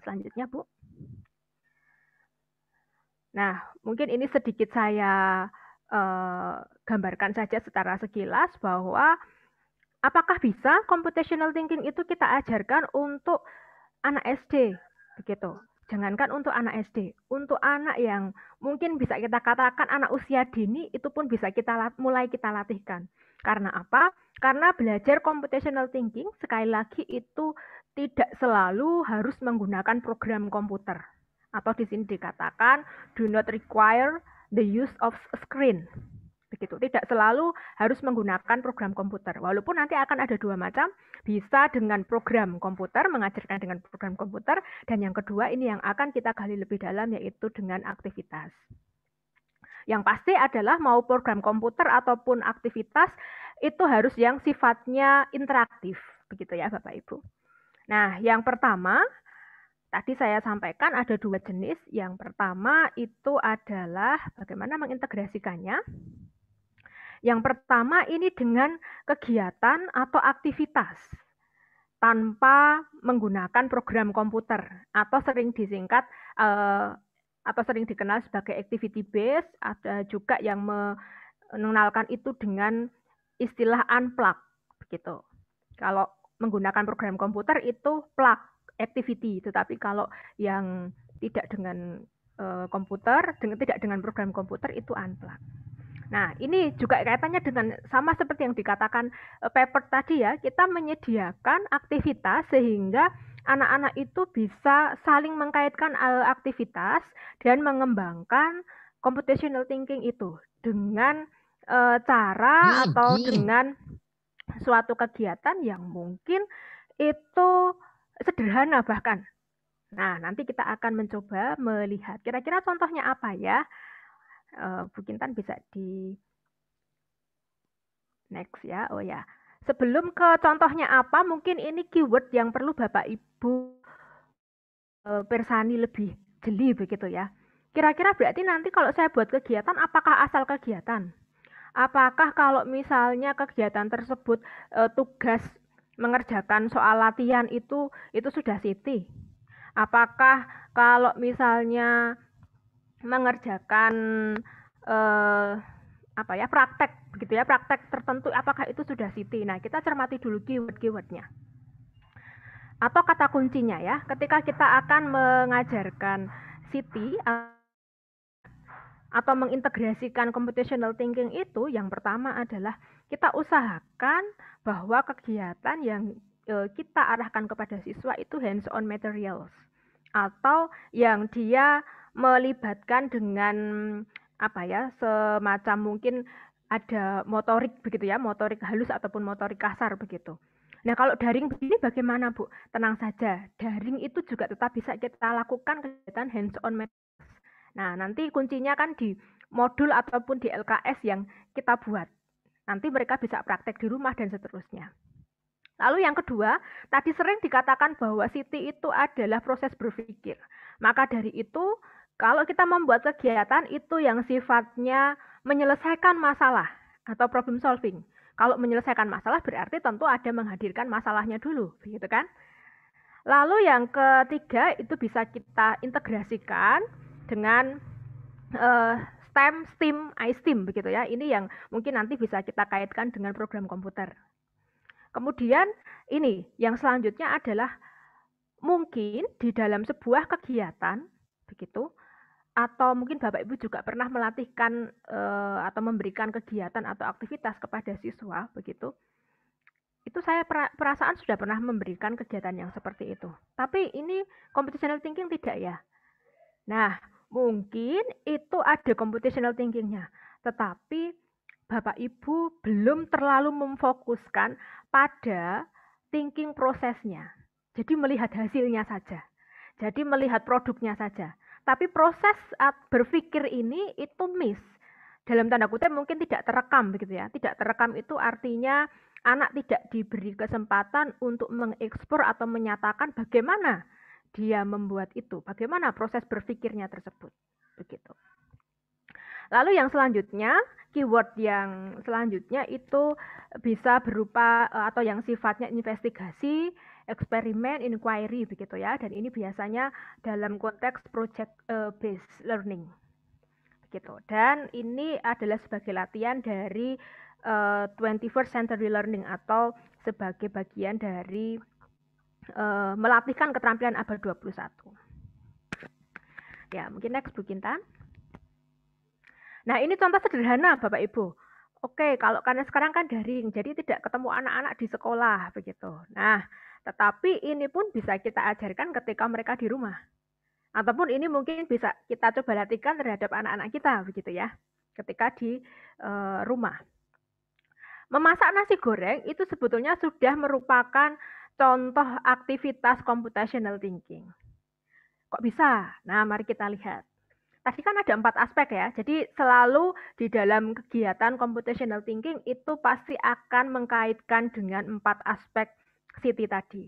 Selanjutnya, Bu. Nah, mungkin ini sedikit saya gambarkan saja secara sekilas bahwa apakah bisa computational thinking itu kita ajarkan untuk anak SD, begitu. Jangankan untuk anak SD, untuk anak yang mungkin bisa kita katakan anak usia dini itu pun bisa mulai kita latihkan. Karena apa? Karena belajar computational thinking sekali lagi itu tidak selalu harus menggunakan program komputer. Atau di sini dikatakan do not require the use of screen. Begitu. Tidak selalu harus menggunakan program komputer. Walaupun nanti akan ada dua macam, bisa dengan program komputer, mengajarkan dengan program komputer, dan yang kedua ini yang akan kita gali lebih dalam yaitu dengan aktivitas. Yang pasti adalah mau program komputer ataupun aktivitas itu harus yang sifatnya interaktif, begitu ya Bapak Ibu. Nah, yang pertama tadi saya sampaikan ada dua jenis. Yang pertama itu adalah bagaimana mengintegrasikannya. Yang pertama ini dengan kegiatan atau aktivitas. tanpa menggunakan program komputer atau sering disingkat atau sering dikenal sebagai activity based. Ada juga yang mengenalkan itu dengan istilah unplug begitu. Kalau menggunakan program komputer itu plug activity, tetapi kalau yang tidak dengan komputer, tidak dengan program komputer itu unplug. Nah, ini juga kaitannya dengan sama seperti yang dikatakan paper tadi ya, kita menyediakan aktivitas sehingga anak-anak itu bisa saling mengkaitkan aktivitas dan mengembangkan computational thinking itu dengan cara atau dengan suatu kegiatan yang mungkin itu sederhana bahkan. Nah, nanti kita akan mencoba melihat kira-kira contohnya apa ya. Bu Kintan bisa di next ya. Oh ya. Sebelum ke contohnya apa, mungkin ini keyword yang perlu Bapak Ibu persani lebih jeli begitu ya. Kira-kira berarti nanti kalau saya buat kegiatan, apakah asal kegiatan? Apakah kalau misalnya kegiatan tersebut tugas mengerjakan soal latihan itu sudah Siti? Apakah kalau misalnya mengerjakan praktek begitu ya, praktek tertentu, apakah itu sudah Siti? Nah, kita cermati dulu keyword-keywordnya atau kata kuncinya ya. Ketika kita akan mengajarkan Siti atau mengintegrasikan computational thinking itu, yang pertama adalah kita usahakan bahwa kegiatan yang kita arahkan kepada siswa itu hands-on materials atau yang dia melibatkan dengan semacam mungkin ada motorik begitu ya, motorik halus ataupun motorik kasar begitu. Nah, kalau daring begini bagaimana, Bu? Tenang saja, daring itu juga tetap bisa kita lakukan kegiatan hands-on materials. Nah, nanti kuncinya kan di modul ataupun di LKS yang kita buat. Nanti mereka bisa praktek di rumah dan seterusnya. Lalu yang kedua, tadi sering dikatakan bahwa Siti itu adalah proses berpikir. Maka dari itu, kalau kita membuat kegiatan itu yang sifatnya menyelesaikan masalah atau problem solving. Kalau menyelesaikan masalah berarti tentu ada menghadirkan masalahnya dulu, begitu kan? Lalu yang ketiga itu bisa kita integrasikan dengan STEM, STEAM, iSTEAM begitu ya. Ini yang mungkin nanti bisa kita kaitkan dengan program komputer. Kemudian ini yang selanjutnya adalah mungkin di dalam sebuah kegiatan begitu, atau mungkin Bapak Ibu juga pernah melatihkan atau memberikan kegiatan atau aktivitas kepada siswa begitu. Itu saya perasaan sudah pernah memberikan kegiatan yang seperti itu. Tapi ini computational thinking tidak ya? Nah, mungkin itu ada computational thinking-nya, tetapi Bapak Ibu belum terlalu memfokuskan pada thinking prosesnya. Jadi melihat hasilnya saja. Jadi melihat produknya saja. Tapi proses berpikir ini itu miss. Dalam tanda kutip mungkin tidak terekam begitu ya. Tidak terekam itu artinya anak tidak diberi kesempatan untuk mengekspor atau menyatakan bagaimana dia membuat itu, bagaimana proses berpikirnya tersebut. Begitu. Lalu yang selanjutnya, keyword yang selanjutnya itu bisa berupa atau yang sifatnya investigasi, eksperimen, inquiry begitu ya. Dan ini biasanya dalam konteks project based learning. Begitu. Dan ini adalah sebagai latihan dari 21st century learning atau sebagai bagian dari melatihkan keterampilan abad 21. Ya, mungkin next Bu Kintan. Nah, ini contoh sederhana Bapak Ibu. Oke, kalau karena sekarang kan daring, jadi tidak ketemu anak-anak di sekolah begitu. Nah, tetapi ini pun bisa kita ajarkan ketika mereka di rumah. Ataupun ini mungkin bisa kita coba latihkan terhadap anak-anak kita begitu ya, ketika di rumah. Memasak nasi goreng itu sebetulnya sudah merupakan contoh aktivitas computational thinking. Kok bisa? Nah, mari kita lihat. Tadi kan ada 4 aspek ya, jadi selalu di dalam kegiatan computational thinking itu pasti akan mengkaitkan dengan 4 aspek Siti tadi,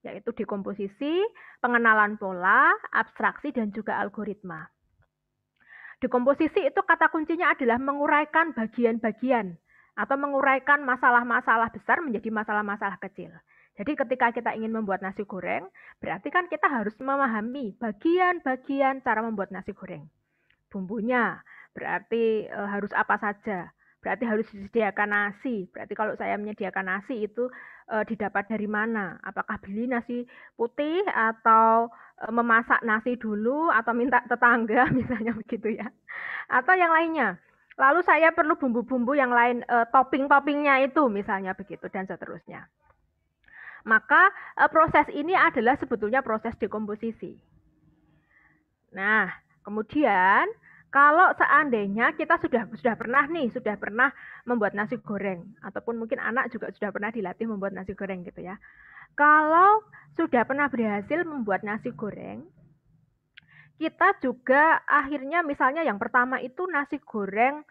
yaitu dekomposisi, pengenalan pola, abstraksi, dan juga algoritma. Dekomposisi itu kata kuncinya adalah menguraikan bagian-bagian atau menguraikan masalah-masalah besar menjadi masalah-masalah kecil. Jadi ketika kita ingin membuat nasi goreng, berarti kan kita harus memahami bagian-bagian cara membuat nasi goreng. Bumbunya, berarti harus apa saja. Berarti harus disediakan nasi. Berarti kalau saya menyediakan nasi itu didapat dari mana? Apakah beli nasi putih atau memasak nasi dulu atau minta tetangga misalnya begitu ya. Atau yang lainnya. Lalu saya perlu bumbu-bumbu yang lain, topping-toppingnya itu misalnya begitu dan seterusnya. Maka proses ini adalah sebetulnya proses dekomposisi. Nah, kemudian kalau seandainya kita sudah pernah membuat nasi goreng, ataupun mungkin anak juga sudah pernah dilatih membuat nasi goreng gitu ya. Kalau sudah pernah berhasil membuat nasi goreng, kita juga akhirnya misalnya yang pertama itu nasi goreng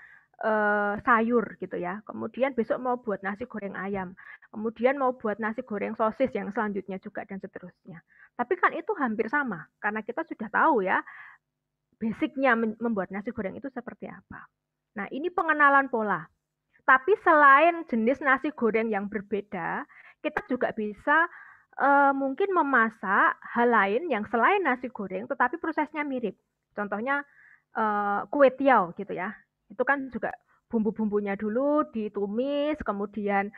sayur gitu ya. Kemudian besok mau buat nasi goreng ayam. Kemudian mau buat nasi goreng sosis yang selanjutnya juga dan seterusnya. Tapi kan itu hampir sama karena kita sudah tahu ya basicnya membuat nasi goreng itu seperti apa. Nah, ini pengenalan pola. Tapi selain jenis nasi goreng yang berbeda, kita juga bisa mungkin memasak hal lain yang selain nasi goreng, tetapi prosesnya mirip. Contohnya kue tiaw gitu ya. Itu kan juga bumbu-bumbunya dulu ditumis, kemudian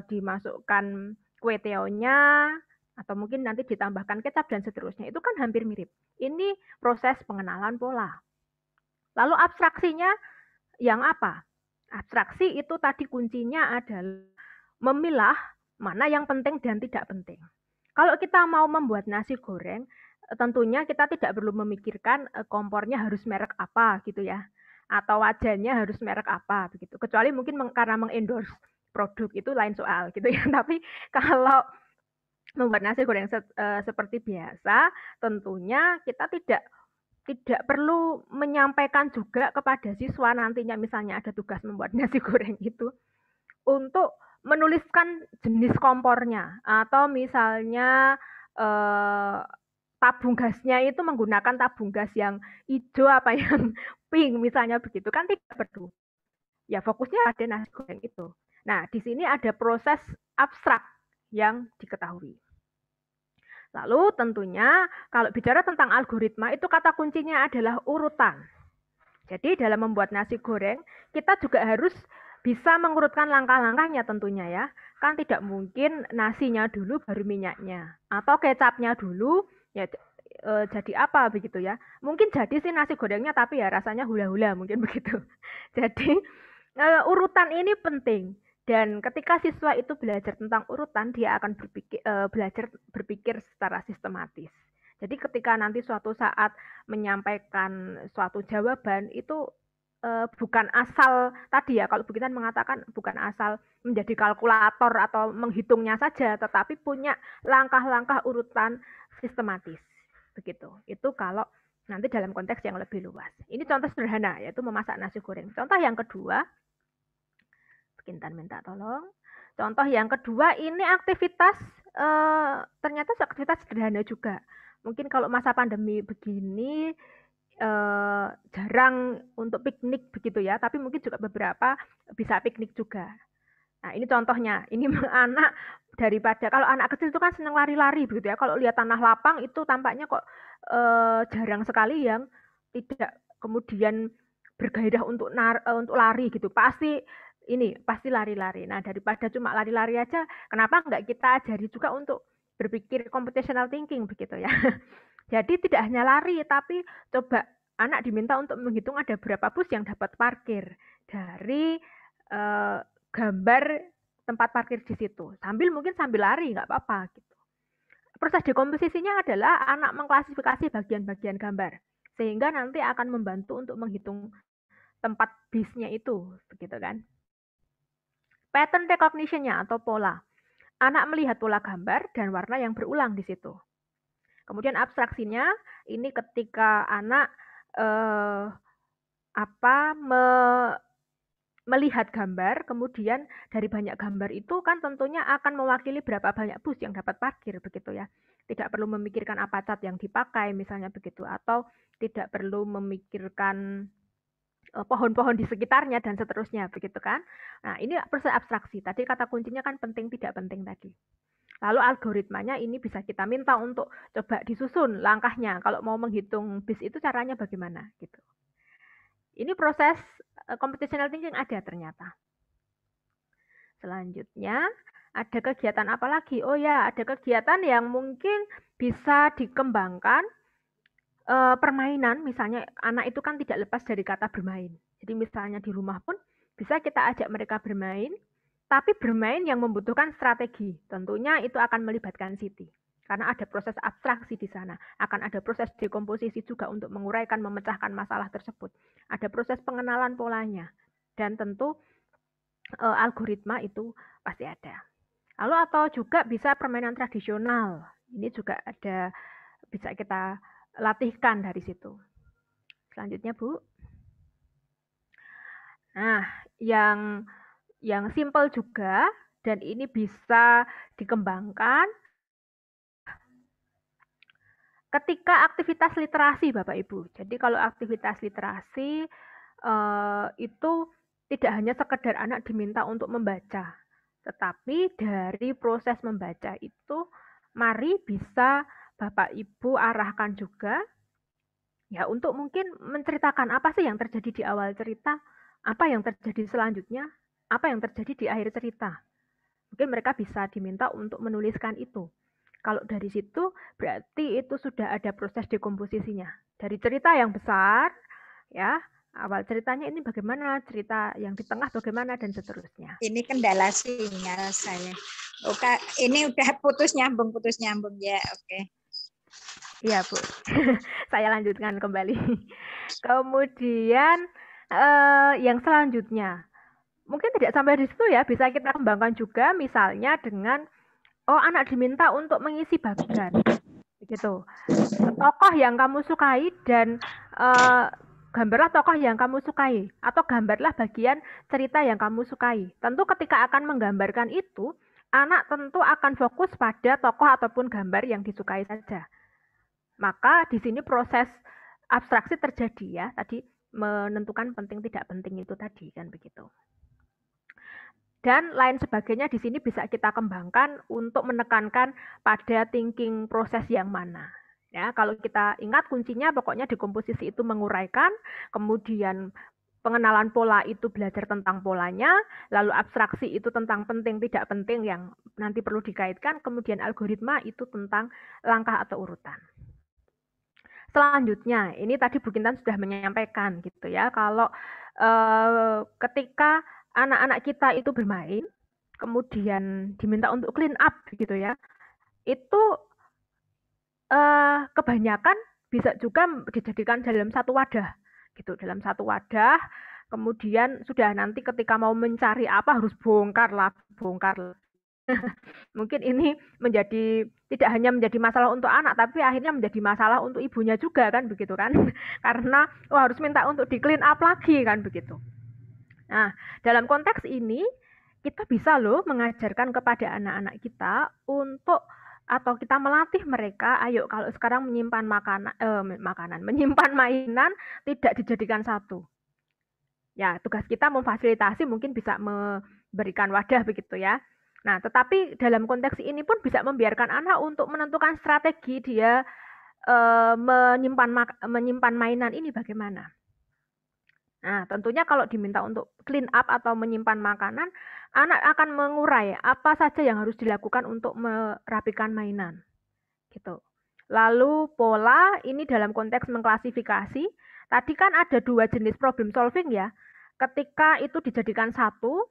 dimasukkan kue tiawnya, atau mungkin nanti ditambahkan kecap dan seterusnya. Itu kan hampir mirip. Ini proses pengenalan pola. Lalu abstraksinya yang apa? Abstraksi itu tadi kuncinya adalah memilah mana yang penting dan tidak penting. Kalau kita mau membuat nasi goreng, tentunya kita tidak perlu memikirkan kompornya harus merek apa gitu ya. Atau wajannya harus merek apa begitu. Kecuali mungkin karena mengendorse produk itu lain soal gitu ya. Tapi kalau membuat nasi goreng seperti biasa, tentunya kita tidak perlu menyampaikan juga kepada siswa nantinya misalnya ada tugas membuat nasi goreng itu untuk menuliskan jenis kompornya atau misalnya tabung gasnya itu menggunakan tabung gas yang hijau apa yang pink misalnya begitu kan tidak perlu. Ya fokusnya pada nasi goreng itu. Nah, di sini ada proses abstrak yang diketahui. Lalu tentunya kalau bicara tentang algoritma itu kata kuncinya adalah urutan. Jadi dalam membuat nasi goreng kita juga harus bisa mengurutkan langkah-langkahnya tentunya ya. Kan tidak mungkin nasinya dulu baru minyaknya. Atau kecapnya dulu ya jadi apa begitu ya. Mungkin jadi sih nasi gorengnya tapi ya rasanya hula-hula mungkin begitu. Jadi urutan ini penting. Dan ketika siswa itu belajar tentang urutan, dia akan belajar berpikir secara sistematis. Jadi ketika nanti suatu saat menyampaikan suatu jawaban, itu bukan asal tadi ya, kalau Bukitan mengatakan bukan asal menjadi kalkulator atau menghitungnya saja, tetapi punya langkah-langkah urutan sistematis. Begitu. Itu kalau nanti dalam konteks yang lebih luas. Ini contoh sederhana, yaitu memasak nasi goreng. Contoh yang kedua, Kintan minta tolong. Contoh yang kedua ini aktivitas ternyata aktivitas sederhana juga. Mungkin kalau masa pandemi begini jarang untuk piknik begitu ya, tapi mungkin juga beberapa bisa piknik juga. Nah ini contohnya, ini anak daripada kalau anak kecil itu kan senang lari-lari begitu ya. Kalau lihat tanah lapang itu tampaknya kok jarang sekali yang tidak kemudian bergairah untuk lari gitu. Pasti lari-lari. Nah, daripada cuma lari-lari aja, kenapa enggak kita ajari juga untuk berpikir computational thinking begitu ya. Jadi tidak hanya lari, tapi coba anak diminta untuk menghitung ada berapa bus yang dapat parkir dari gambar tempat parkir di situ. Mungkin sambil lari, nggak apa-apa gitu. Proses dekomposisinya adalah anak mengklasifikasi bagian-bagian gambar, sehingga nanti akan membantu untuk menghitung tempat bisnya itu, begitu kan. Pattern recognition-nya atau pola. Anak melihat pola gambar dan warna yang berulang di situ. Kemudian abstraksinya, ini ketika anak melihat gambar, kemudian dari banyak gambar itu kan tentunya akan mewakili berapa banyak bus yang dapat parkir, begitu ya. Tidak perlu memikirkan apa cat yang dipakai, misalnya begitu, atau tidak perlu memikirkan pohon-pohon di sekitarnya dan seterusnya begitu kan. Nah, ini proses abstraksi. Tadi kata kuncinya kan penting tidak penting tadi. Lalu algoritmanya ini bisa kita minta untuk coba disusun langkahnya. Kalau mau menghitung bis itu caranya bagaimana gitu. Ini proses computational thinking ada ternyata. Selanjutnya ada kegiatan apa lagi? Oh ya, ada kegiatan yang mungkin bisa dikembangkan permainan. Misalnya anak itu kan tidak lepas dari kata bermain. Jadi misalnya di rumah pun bisa kita ajak mereka bermain, tapi bermain yang membutuhkan strategi. Tentunya itu akan melibatkan Siti. Karena ada proses abstraksi di sana. Akan ada proses dekomposisi juga untuk menguraikan, memecahkan masalah tersebut. Ada proses pengenalan polanya. Dan tentu algoritma itu pasti ada. Lalu atau juga bisa permainan tradisional. Ini juga ada, bisa kita latihkan dari situ. Selanjutnya, Bu. Nah, yang simpel juga, dan ini bisa dikembangkan ketika aktivitas literasi, Bapak Ibu. Jadi kalau aktivitas literasi itu tidak hanya sekedar anak diminta untuk membaca, tetapi dari proses membaca itu, mari bisa Bapak Ibu arahkan juga, ya untuk mungkin menceritakan apa sih yang terjadi di awal cerita, apa yang terjadi selanjutnya, apa yang terjadi di akhir cerita. Mungkin mereka bisa diminta untuk menuliskan itu. Kalau dari situ berarti itu sudah ada proses dekomposisinya. Dari cerita yang besar, ya awal ceritanya ini bagaimana, cerita yang di tengah bagaimana, dan seterusnya. Ini kendala sinyal saya. Oke, ini udah putus nyambung ya, oke. Iya, Bu. Saya lanjutkan kembali. Kemudian yang selanjutnya, mungkin tidak sampai di situ ya, bisa kita kembangkan juga misalnya dengan anak diminta untuk mengisi bagian. Begitu. Tokoh yang kamu sukai dan gambarlah tokoh yang kamu sukai atau gambarlah bagian cerita yang kamu sukai. Tentu ketika akan menggambarkan itu, anak tentu akan fokus pada tokoh ataupun gambar yang disukai saja. Maka di sini proses abstraksi terjadi ya, tadi menentukan penting tidak penting itu tadi kan begitu. Dan lain sebagainya di sini bisa kita kembangkan untuk menekankan pada thinking proses yang mana. Ya, kalau kita ingat kuncinya pokoknya dekomposisi itu menguraikan, kemudian pengenalan pola itu belajar tentang polanya, lalu abstraksi itu tentang penting tidak penting yang nanti perlu dikaitkan, kemudian algoritma itu tentang langkah atau urutan. Selanjutnya, ini tadi Bu Kintan sudah menyampaikan gitu ya, kalau ketika anak-anak kita itu bermain, kemudian diminta untuk clean up gitu ya, itu kebanyakan bisa juga dijadikan dalam satu wadah, gitu, dalam satu wadah. Kemudian sudah nanti ketika mau mencari apa harus bongkar. Mungkin ini menjadi tidak hanya menjadi masalah untuk anak, tapi akhirnya menjadi masalah untuk ibunya juga kan begitu kan, karena harus minta untuk di clean up lagi kan begitu. Nah, dalam konteks ini kita bisa loh mengajarkan kepada anak-anak kita untuk atau kita melatih mereka, ayo kalau sekarang menyimpan menyimpan mainan tidak dijadikan satu. Ya, tugas kita memfasilitasi mungkin bisa memberikan wadah begitu ya. Nah, tetapi dalam konteks ini pun bisa membiarkan anak untuk menentukan strategi dia menyimpan mainan ini bagaimana. Nah, tentunya kalau diminta untuk clean up atau menyimpan makanan, anak akan mengurai apa saja yang harus dilakukan untuk merapikan mainan. Gitu. Lalu pola ini dalam konteks mengklasifikasi, tadi kan ada dua jenis problem solving ya. Ketika itu dijadikan satu,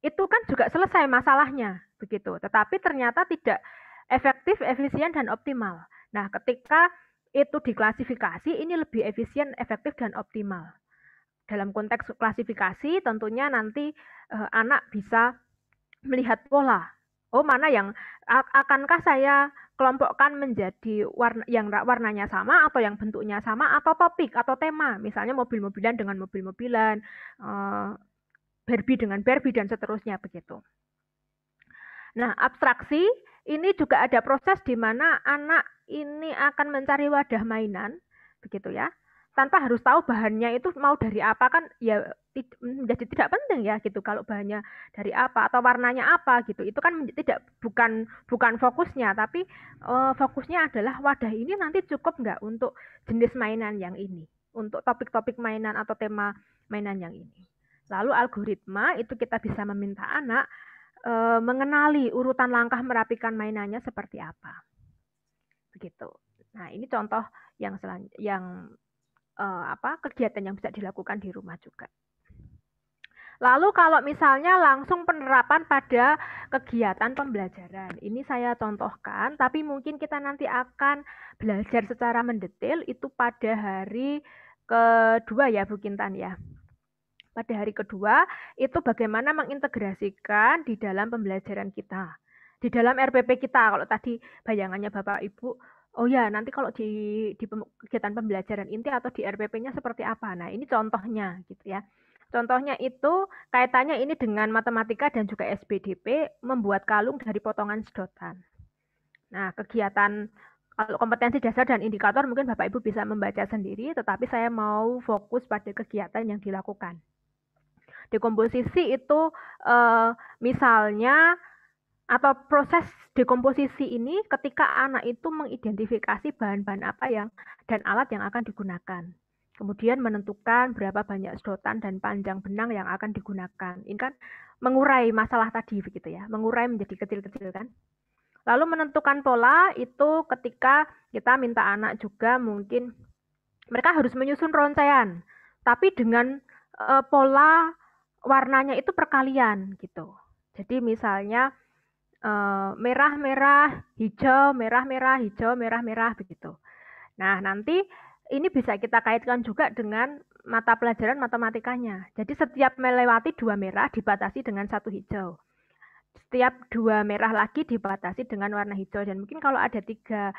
itu kan juga selesai masalahnya, begitu. Tetapi ternyata tidak efektif, efisien, dan optimal. Nah, ketika itu diklasifikasi, ini lebih efisien, efektif, dan optimal. Dalam konteks klasifikasi, tentunya nanti anak bisa melihat pola. Oh, mana yang akankah saya kelompokkan menjadi warnanya sama, atau yang bentuknya sama, atau topik, atau tema. Misalnya mobil-mobilan dengan mobil-mobilan, Barbie dengan Barbie, dan seterusnya begitu. Nah, abstraksi ini juga ada proses di mana anak ini akan mencari wadah mainan, begitu ya. Tanpa harus tahu bahannya itu mau dari apa kan, ya menjadi tidak penting ya gitu kalau bahannya dari apa atau warnanya apa gitu. Itu kan bukan fokusnya, tapi fokusnya adalah wadah ini nanti cukup nggak untuk jenis mainan yang ini, untuk topik-topik mainan atau tema mainan yang ini. Lalu algoritma itu kita bisa meminta anak mengenali urutan langkah merapikan mainannya seperti apa. Begitu. Nah, ini contoh yang kegiatan yang bisa dilakukan di rumah juga. Lalu kalau misalnya langsung penerapan pada kegiatan pembelajaran, ini saya contohkan, tapi mungkin kita nanti akan belajar secara mendetail itu pada hari kedua ya Bu Kintan ya. Pada hari kedua itu bagaimana mengintegrasikan di dalam pembelajaran kita, di dalam RPP kita. Kalau tadi bayangannya Bapak Ibu, oh ya nanti kalau di kegiatan pembelajaran inti atau di RPP-nya seperti apa. Nah ini contohnya gitu ya. Contohnya itu kaitannya ini dengan matematika dan juga SPDP, membuat kalung dari potongan sedotan. Nah kegiatan kalau kompetensi dasar dan indikator mungkin Bapak Ibu bisa membaca sendiri, tetapi saya mau fokus pada kegiatan yang dilakukan. Dekomposisi itu misalnya atau proses dekomposisi ini ketika anak itu mengidentifikasi bahan-bahan apa yang dan alat yang akan digunakan. Kemudian menentukan berapa banyak sedotan dan panjang benang yang akan digunakan. Ini kan mengurai masalah tadi begitu ya, mengurai menjadi kecil-kecil kan. Lalu menentukan pola itu ketika kita minta anak juga mungkin mereka harus menyusun rangkaian, tapi dengan pola warnanya itu perkalian gitu. Jadi misalnya merah-merah, hijau, merah-merah, hijau, merah-merah begitu. Nah, nanti ini bisa kita kaitkan juga dengan mata pelajaran matematikanya. Jadi setiap melewati 2 merah dibatasi dengan 1 hijau. Setiap 2 merah lagi dibatasi dengan warna hijau. Dan mungkin kalau ada 3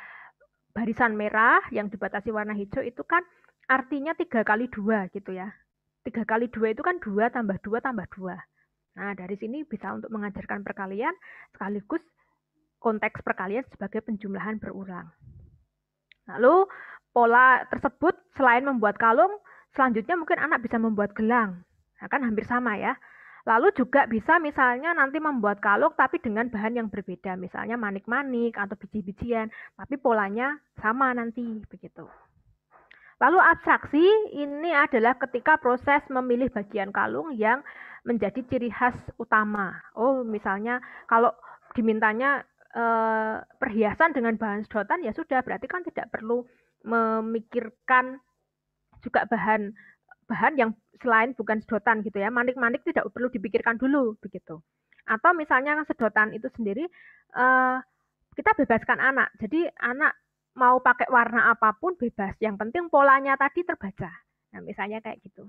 barisan merah yang dibatasi warna hijau itu kan artinya 3 kali 2 gitu ya. 3 kali 2 itu kan 2 tambah 2 tambah 2. Nah, dari sini bisa untuk mengajarkan perkalian sekaligus konteks perkalian sebagai penjumlahan berulang. Lalu pola tersebut selain membuat kalung, selanjutnya mungkin anak bisa membuat gelang. Nah, kan hampir sama ya. Lalu juga bisa misalnya nanti membuat kalung tapi dengan bahan yang berbeda. Misalnya manik-manik atau biji-bijian, tapi polanya sama nanti begitu. Lalu abstraksi ini adalah ketika proses memilih bagian kalung yang menjadi ciri khas utama. Oh, misalnya kalau dimintanya perhiasan dengan bahan sedotan ya sudah, berarti kan tidak perlu memikirkan juga bahan yang selain bukan sedotan gitu ya. Manik-manik tidak perlu dipikirkan dulu begitu. Atau misalnya sedotan itu sendiri kita bebaskan anak. Jadi anak mau pakai warna apapun bebas, yang penting polanya tadi terbaca. Nah, misalnya kayak gitu.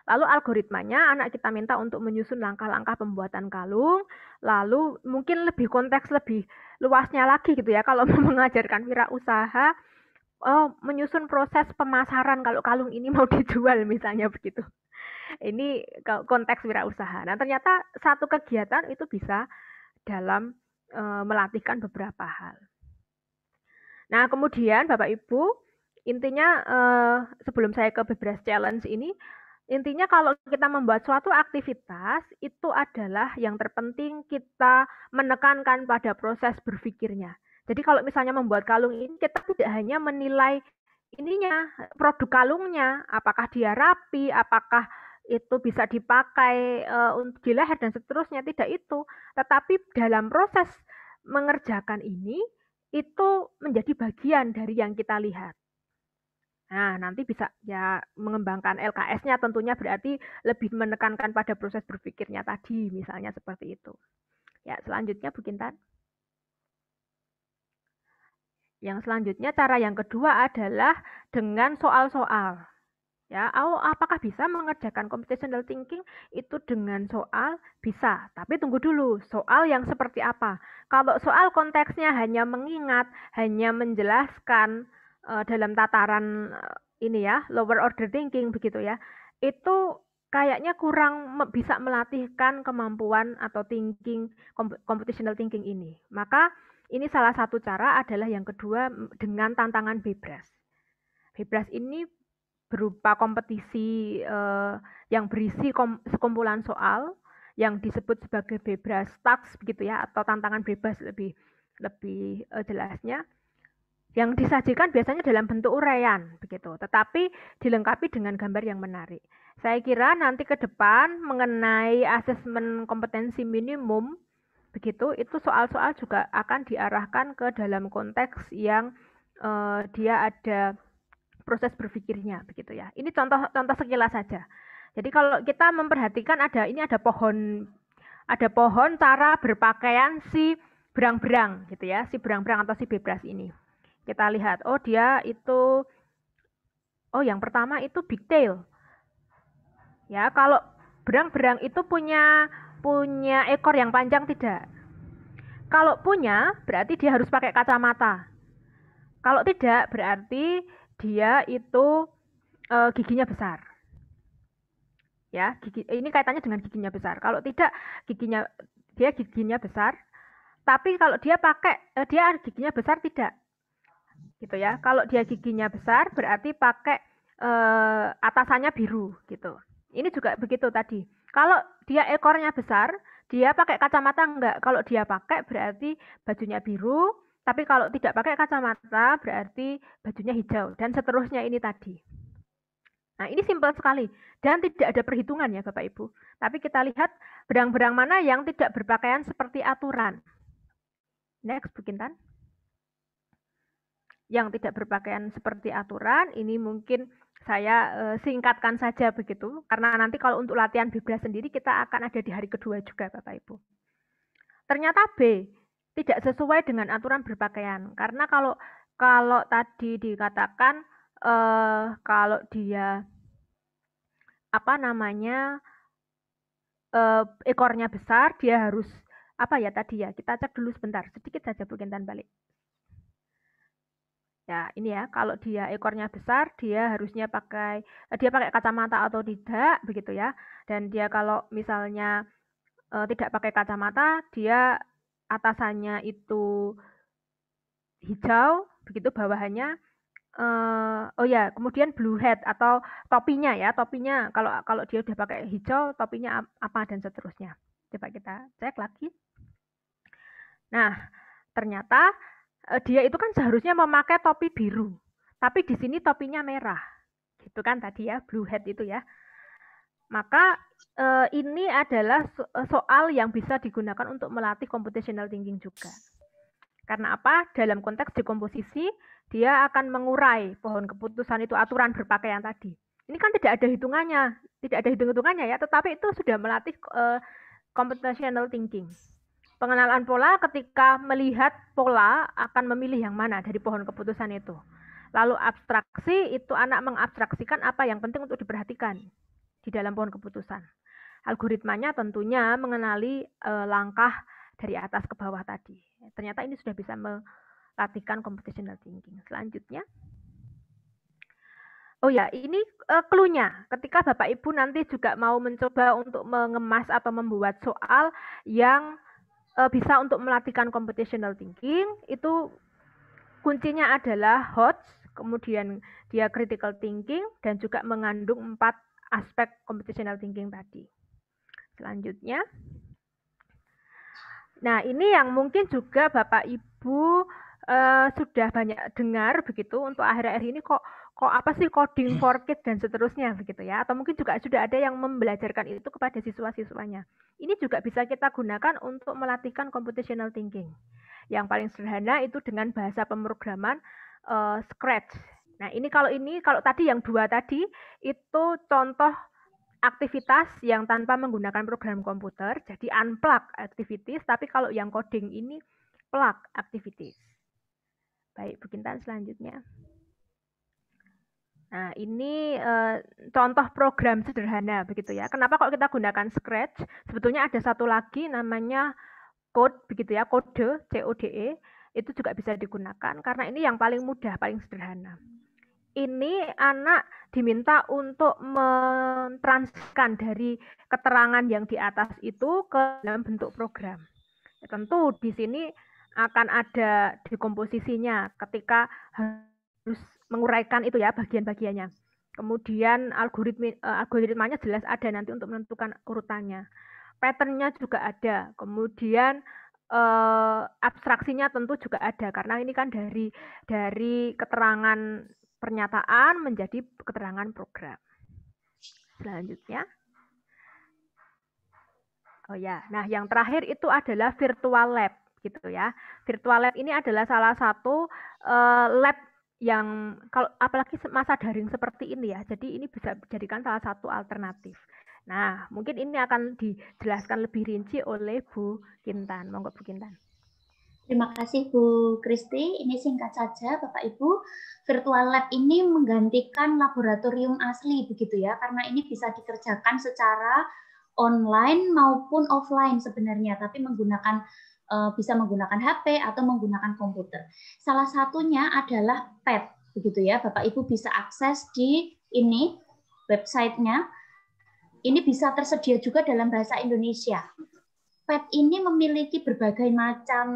Lalu algoritmanya anak kita minta untuk menyusun langkah-langkah pembuatan kalung, lalu mungkin lebih konteks lebih luasnya lagi gitu ya, kalau mau mengajarkan wirausaha, menyusun proses pemasaran kalau kalung ini mau dijual misalnya begitu. Ini konteks wirausaha. Nah, ternyata satu kegiatan itu bisa dalam melatihkan beberapa hal. Nah, kemudian Bapak Ibu, intinya sebelum saya ke Bebras Challenge ini, intinya kalau kita membuat suatu aktivitas, itu adalah yang terpenting kita menekankan pada proses berpikirnya. Jadi kalau misalnya membuat kalung ini, kita tidak hanya menilai ininya, produk kalungnya, apakah dia rapi, apakah itu bisa dipakai untuk di leher dan seterusnya, tidak itu. Tetapi dalam proses mengerjakan ini, itu menjadi bagian dari yang kita lihat. Nah, nanti bisa ya mengembangkan LKS-nya tentunya berarti lebih menekankan pada proses berpikirnya tadi, misalnya seperti itu. Ya, selanjutnya Bu Kintan. Yang selanjutnya cara yang kedua adalah dengan soal-soal. Ya, apakah bisa mengerjakan computational thinking itu dengan soal? Bisa, tapi tunggu dulu, soal yang seperti apa? Kalau soal konteksnya hanya mengingat, hanya menjelaskan dalam tataran ini ya, lower order thinking begitu ya, itu kayaknya kurang bisa melatihkan kemampuan atau thinking, computational thinking ini. Maka ini salah satu cara adalah yang kedua dengan tantangan Bebras. Bebras ini berupa kompetisi yang berisi sekumpulan soal yang disebut sebagai bebas task begitu ya, atau tantangan bebas lebih jelasnya, yang disajikan biasanya dalam bentuk uraian begitu, tetapi dilengkapi dengan gambar yang menarik. Saya kira nanti ke depan mengenai asesmen kompetensi minimum begitu, itu soal-soal juga akan diarahkan ke dalam konteks yang dia ada proses berpikirnya begitu ya. Ini contoh sekilas saja. Jadi kalau kita memperhatikan ada pohon cara berpakaian si berang-berang gitu ya, si berang-berang atau si bebras ini. Kita lihat, yang pertama itu pigtail. Ya, kalau berang-berang itu punya ekor yang panjang tidak? Kalau punya, berarti dia harus pakai kacamata. Kalau tidak, berarti dia itu giginya besar. Ya, ini kaitannya dengan giginya besar. Kalau tidak, dia giginya besar. Tapi kalau dia giginya besar tidak. Gitu ya. Kalau dia giginya besar, berarti pakai atasannya biru gitu. Ini juga begitu tadi. Kalau dia ekornya besar, dia pakai kacamata enggak? Kalau dia pakai berarti bajunya biru, tapi kalau tidak pakai kacamata berarti bajunya hijau, dan seterusnya ini tadi. Nah, ini simpel sekali dan tidak ada perhitungan ya Bapak Ibu. Tapi kita lihat berang-berang mana yang tidak berpakaian seperti aturan. Next, Bu Kintan. Yang tidak berpakaian seperti aturan, ini mungkin saya singkatkan saja begitu, karena nanti kalau untuk latihan bebas sendiri kita akan ada di hari kedua juga Bapak Ibu. Ternyata B tidak sesuai dengan aturan berpakaian, karena kalau tadi dikatakan kalau dia ekornya besar, dia harus kita cek dulu sebentar, sedikit saja Bu Kintan balik. Ya, ini ya, kalau dia ekornya besar, dia harusnya pakai kacamata atau tidak, begitu ya. Dan dia kalau misalnya tidak pakai kacamata, dia atasannya itu hijau, begitu bawahannya. Kemudian blue hat atau topinya kalau dia udah pakai hijau, topinya apa dan seterusnya. Coba kita cek lagi. Nah, ternyata dia itu kan seharusnya memakai topi biru, tapi di sini topinya merah, gitu kan tadi ya, blue hat itu ya. Maka ini adalah soal yang bisa digunakan untuk melatih computational thinking juga. Karena apa? Dalam konteks dekomposisi, dia akan mengurai pohon keputusan itu aturan berpakaian tadi. Ini kan tidak ada hitung-hitungannya ya, tetapi itu sudah melatih computational thinking. Pengenalan pola, ketika melihat pola akan memilih yang mana dari pohon keputusan itu. Lalu abstraksi, itu anak mengabstraksikan apa yang penting untuk diperhatikan di dalam pohon keputusan. Algoritmanya tentunya mengenali langkah dari atas ke bawah tadi. Ternyata ini sudah bisa melatihkan computational thinking. Selanjutnya. Ini clue-nya. Ketika Bapak Ibu nanti juga mau mencoba untuk mengemas atau membuat soal yang bisa untuk melatihkan computational thinking, itu kuncinya adalah HOTS, kemudian dia critical thinking, dan juga mengandung 4 aspek computational thinking tadi. Selanjutnya. Nah, ini yang mungkin juga Bapak Ibu sudah banyak dengar begitu, untuk akhir-akhir ini kok apa sih coding for kids dan seterusnya begitu ya, atau mungkin juga sudah ada yang membelajarkan itu kepada siswa-siswanya. Ini juga bisa kita gunakan untuk melatihkan computational thinking. Yang paling sederhana itu dengan bahasa pemrograman Scratch. Nah, kalau tadi yang 2 tadi itu contoh aktivitas yang tanpa menggunakan program komputer, jadi unplug activities, tapi kalau yang coding ini plug activities. Baik, Bu Kintan selanjutnya. Nah, ini contoh program sederhana begitu ya. Kenapa kok kita gunakan Scratch? Sebetulnya ada satu lagi namanya code begitu ya, kode CODE, itu juga bisa digunakan karena ini yang paling mudah, paling sederhana. Ini anak diminta untuk mentransferkan dari keterangan yang di atas itu ke dalam bentuk program. Ya, tentu di sini akan ada dekomposisinya ketika harus menguraikan itu ya bagian-bagiannya. Kemudian algoritmanya jelas ada nanti untuk menentukan urutannya. Pattern-nya juga ada. Kemudian abstraksinya tentu juga ada karena ini kan dari keterangan pernyataan menjadi keterangan program. Selanjutnya. Oh ya, nah yang terakhir itu adalah virtual lab gitu ya. Virtual lab ini adalah salah satu lab yang kalau apalagi masa daring seperti ini ya. Jadi ini bisa dijadikan salah satu alternatif. Nah, mungkin ini akan dijelaskan lebih rinci oleh Bu Kintan. Monggo Bu Kintan. Terima kasih Bu Kristi. Ini singkat saja Bapak Ibu. Virtual lab ini menggantikan laboratorium asli begitu ya, karena ini bisa dikerjakan secara online maupun offline sebenarnya, tapi bisa menggunakan HP atau menggunakan komputer. Salah satunya adalah PET, begitu ya. Bapak Ibu bisa akses di ini websitenya. Ini bisa tersedia juga dalam bahasa Indonesia. PET ini memiliki berbagai macam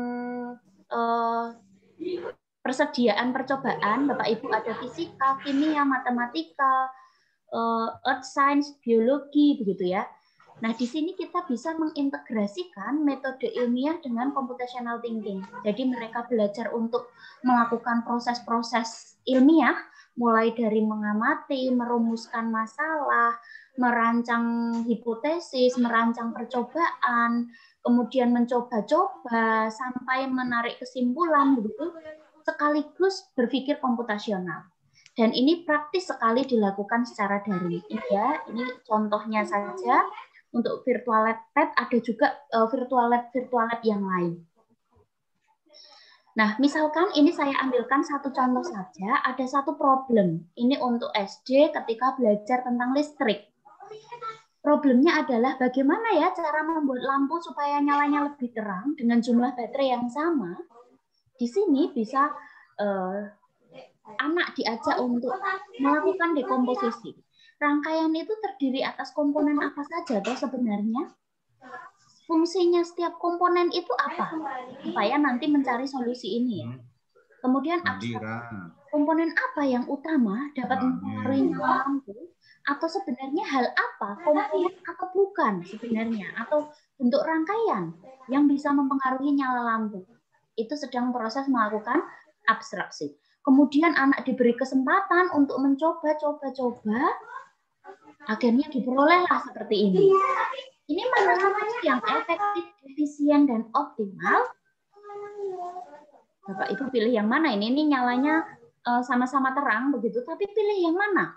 persediaan percobaan. Bapak Ibu ada fisika, kimia, matematika, earth science, biologi, begitu ya. Nah, di sini kita bisa mengintegrasikan metode ilmiah dengan computational thinking. Jadi mereka belajar untuk melakukan proses-proses ilmiah, mulai dari mengamati, merumuskan masalah, merancang hipotesis, merancang percobaan, kemudian mencoba-coba, sampai menarik kesimpulan, begitu, sekaligus berpikir komputasional. Dan ini praktis sekali dilakukan secara daring. Ya, ini contohnya saja. Untuk virtual lab PET ada juga virtual lab yang lain. Nah, misalkan ini saya ambilkan satu contoh saja, ada satu problem. Ini untuk SD ketika belajar tentang listrik. Problemnya adalah bagaimana ya cara membuat lampu supaya nyalanya lebih terang dengan jumlah baterai yang sama. Di sini bisa anak diajak untuk melakukan dekomposisi. Rangkaian itu terdiri atas komponen apa saja toh sebenarnya? Fungsinya setiap komponen itu apa? Supaya nanti mencari solusi ini. Kemudian komponen apa yang utama dapat mempengaruhi nyala lampu? Atau sebenarnya hal apa, komponen atau bukan sebenarnya? Atau bentuk rangkaian yang bisa mempengaruhi nyala lampu? Itu sedang proses melakukan abstraksi. Kemudian anak diberi kesempatan untuk mencoba, akhirnya diperolehlah seperti ini. Ini mana yang efektif, efisien, dan optimal? Bapak Ibu pilih yang mana? Ini nyalanya sama-sama terang begitu, tapi pilih yang mana?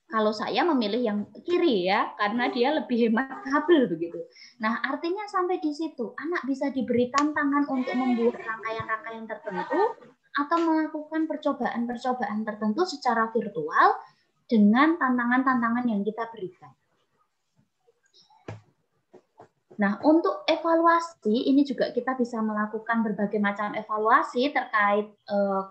Kalau saya memilih yang kiri ya, karena dia lebih hemat kabel begitu. Nah, artinya sampai di situ anak bisa diberi tantangan untuk membuat rangkaian-rangkaian tertentu atau melakukan percobaan-percobaan tertentu secara virtual dengan tantangan-tantangan yang kita berikan. Nah, untuk evaluasi, ini juga kita bisa melakukan berbagai macam evaluasi terkait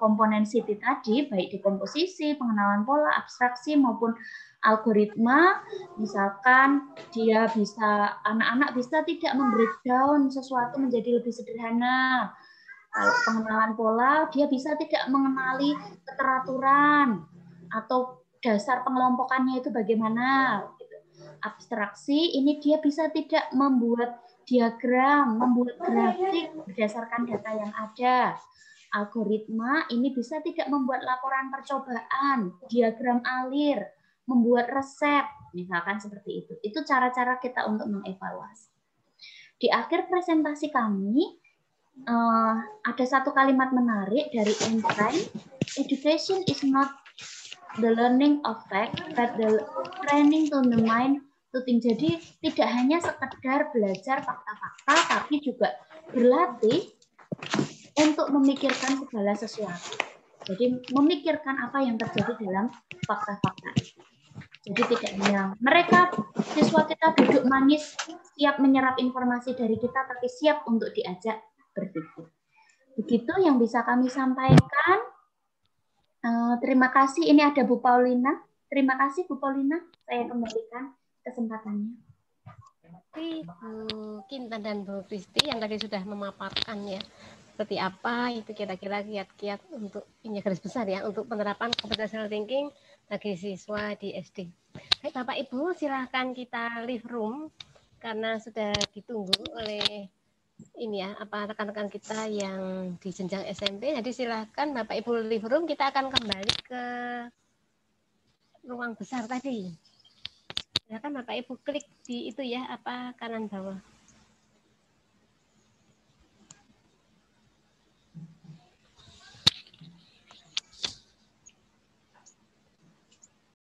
komponen CT tadi, baik dekomposisi, pengenalan pola, abstraksi, maupun algoritma. Misalkan dia bisa, anak-anak bisa tidak membreakdown sesuatu menjadi lebih sederhana. Kalau pengenalan pola, dia bisa tidak mengenali keteraturan atau dasar pengelompokannya itu bagaimana. Abstraksi, ini dia bisa tidak membuat diagram, membuat grafik berdasarkan data yang ada. Algoritma, ini bisa tidak membuat laporan percobaan, diagram alir, membuat resep, misalkan seperti itu. Itu cara-cara kita untuk mengevaluasi. Di akhir presentasi kami, ada satu kalimat menarik dari Einstein, education is not the learning of fact, but the training to the mind to think. Jadi tidak hanya sekedar belajar fakta-fakta, tapi juga berlatih untuk memikirkan segala sesuatu. Jadi memikirkan apa yang terjadi dalam fakta-fakta. Jadi tidak hanya mereka, siswa kita duduk manis, siap menyerap informasi dari kita, tapi siap untuk diajak berpikir. Begitu yang bisa kami sampaikan. Terima kasih. Ini ada Bu Paulina. Terima kasih Bu Paulina. Saya kembalikan kesempatannya. Terima kasih Bu Kintan dan Bu Kristi yang tadi sudah memaparkan ya seperti apa itu kira-kira kiat-kiat untuk ini garis besar ya untuk penerapan computational thinking bagi siswa di SD. Baik Bapak Ibu, silahkan kita leave room karena sudah ditunggu oleh ini ya rekan-rekan kita yang di jenjang SMP. Jadi silahkan Bapak Ibu leave room, kita akan kembali ke ruang besar tadi. Silahkan Bapak Ibu klik di itu ya kanan bawah.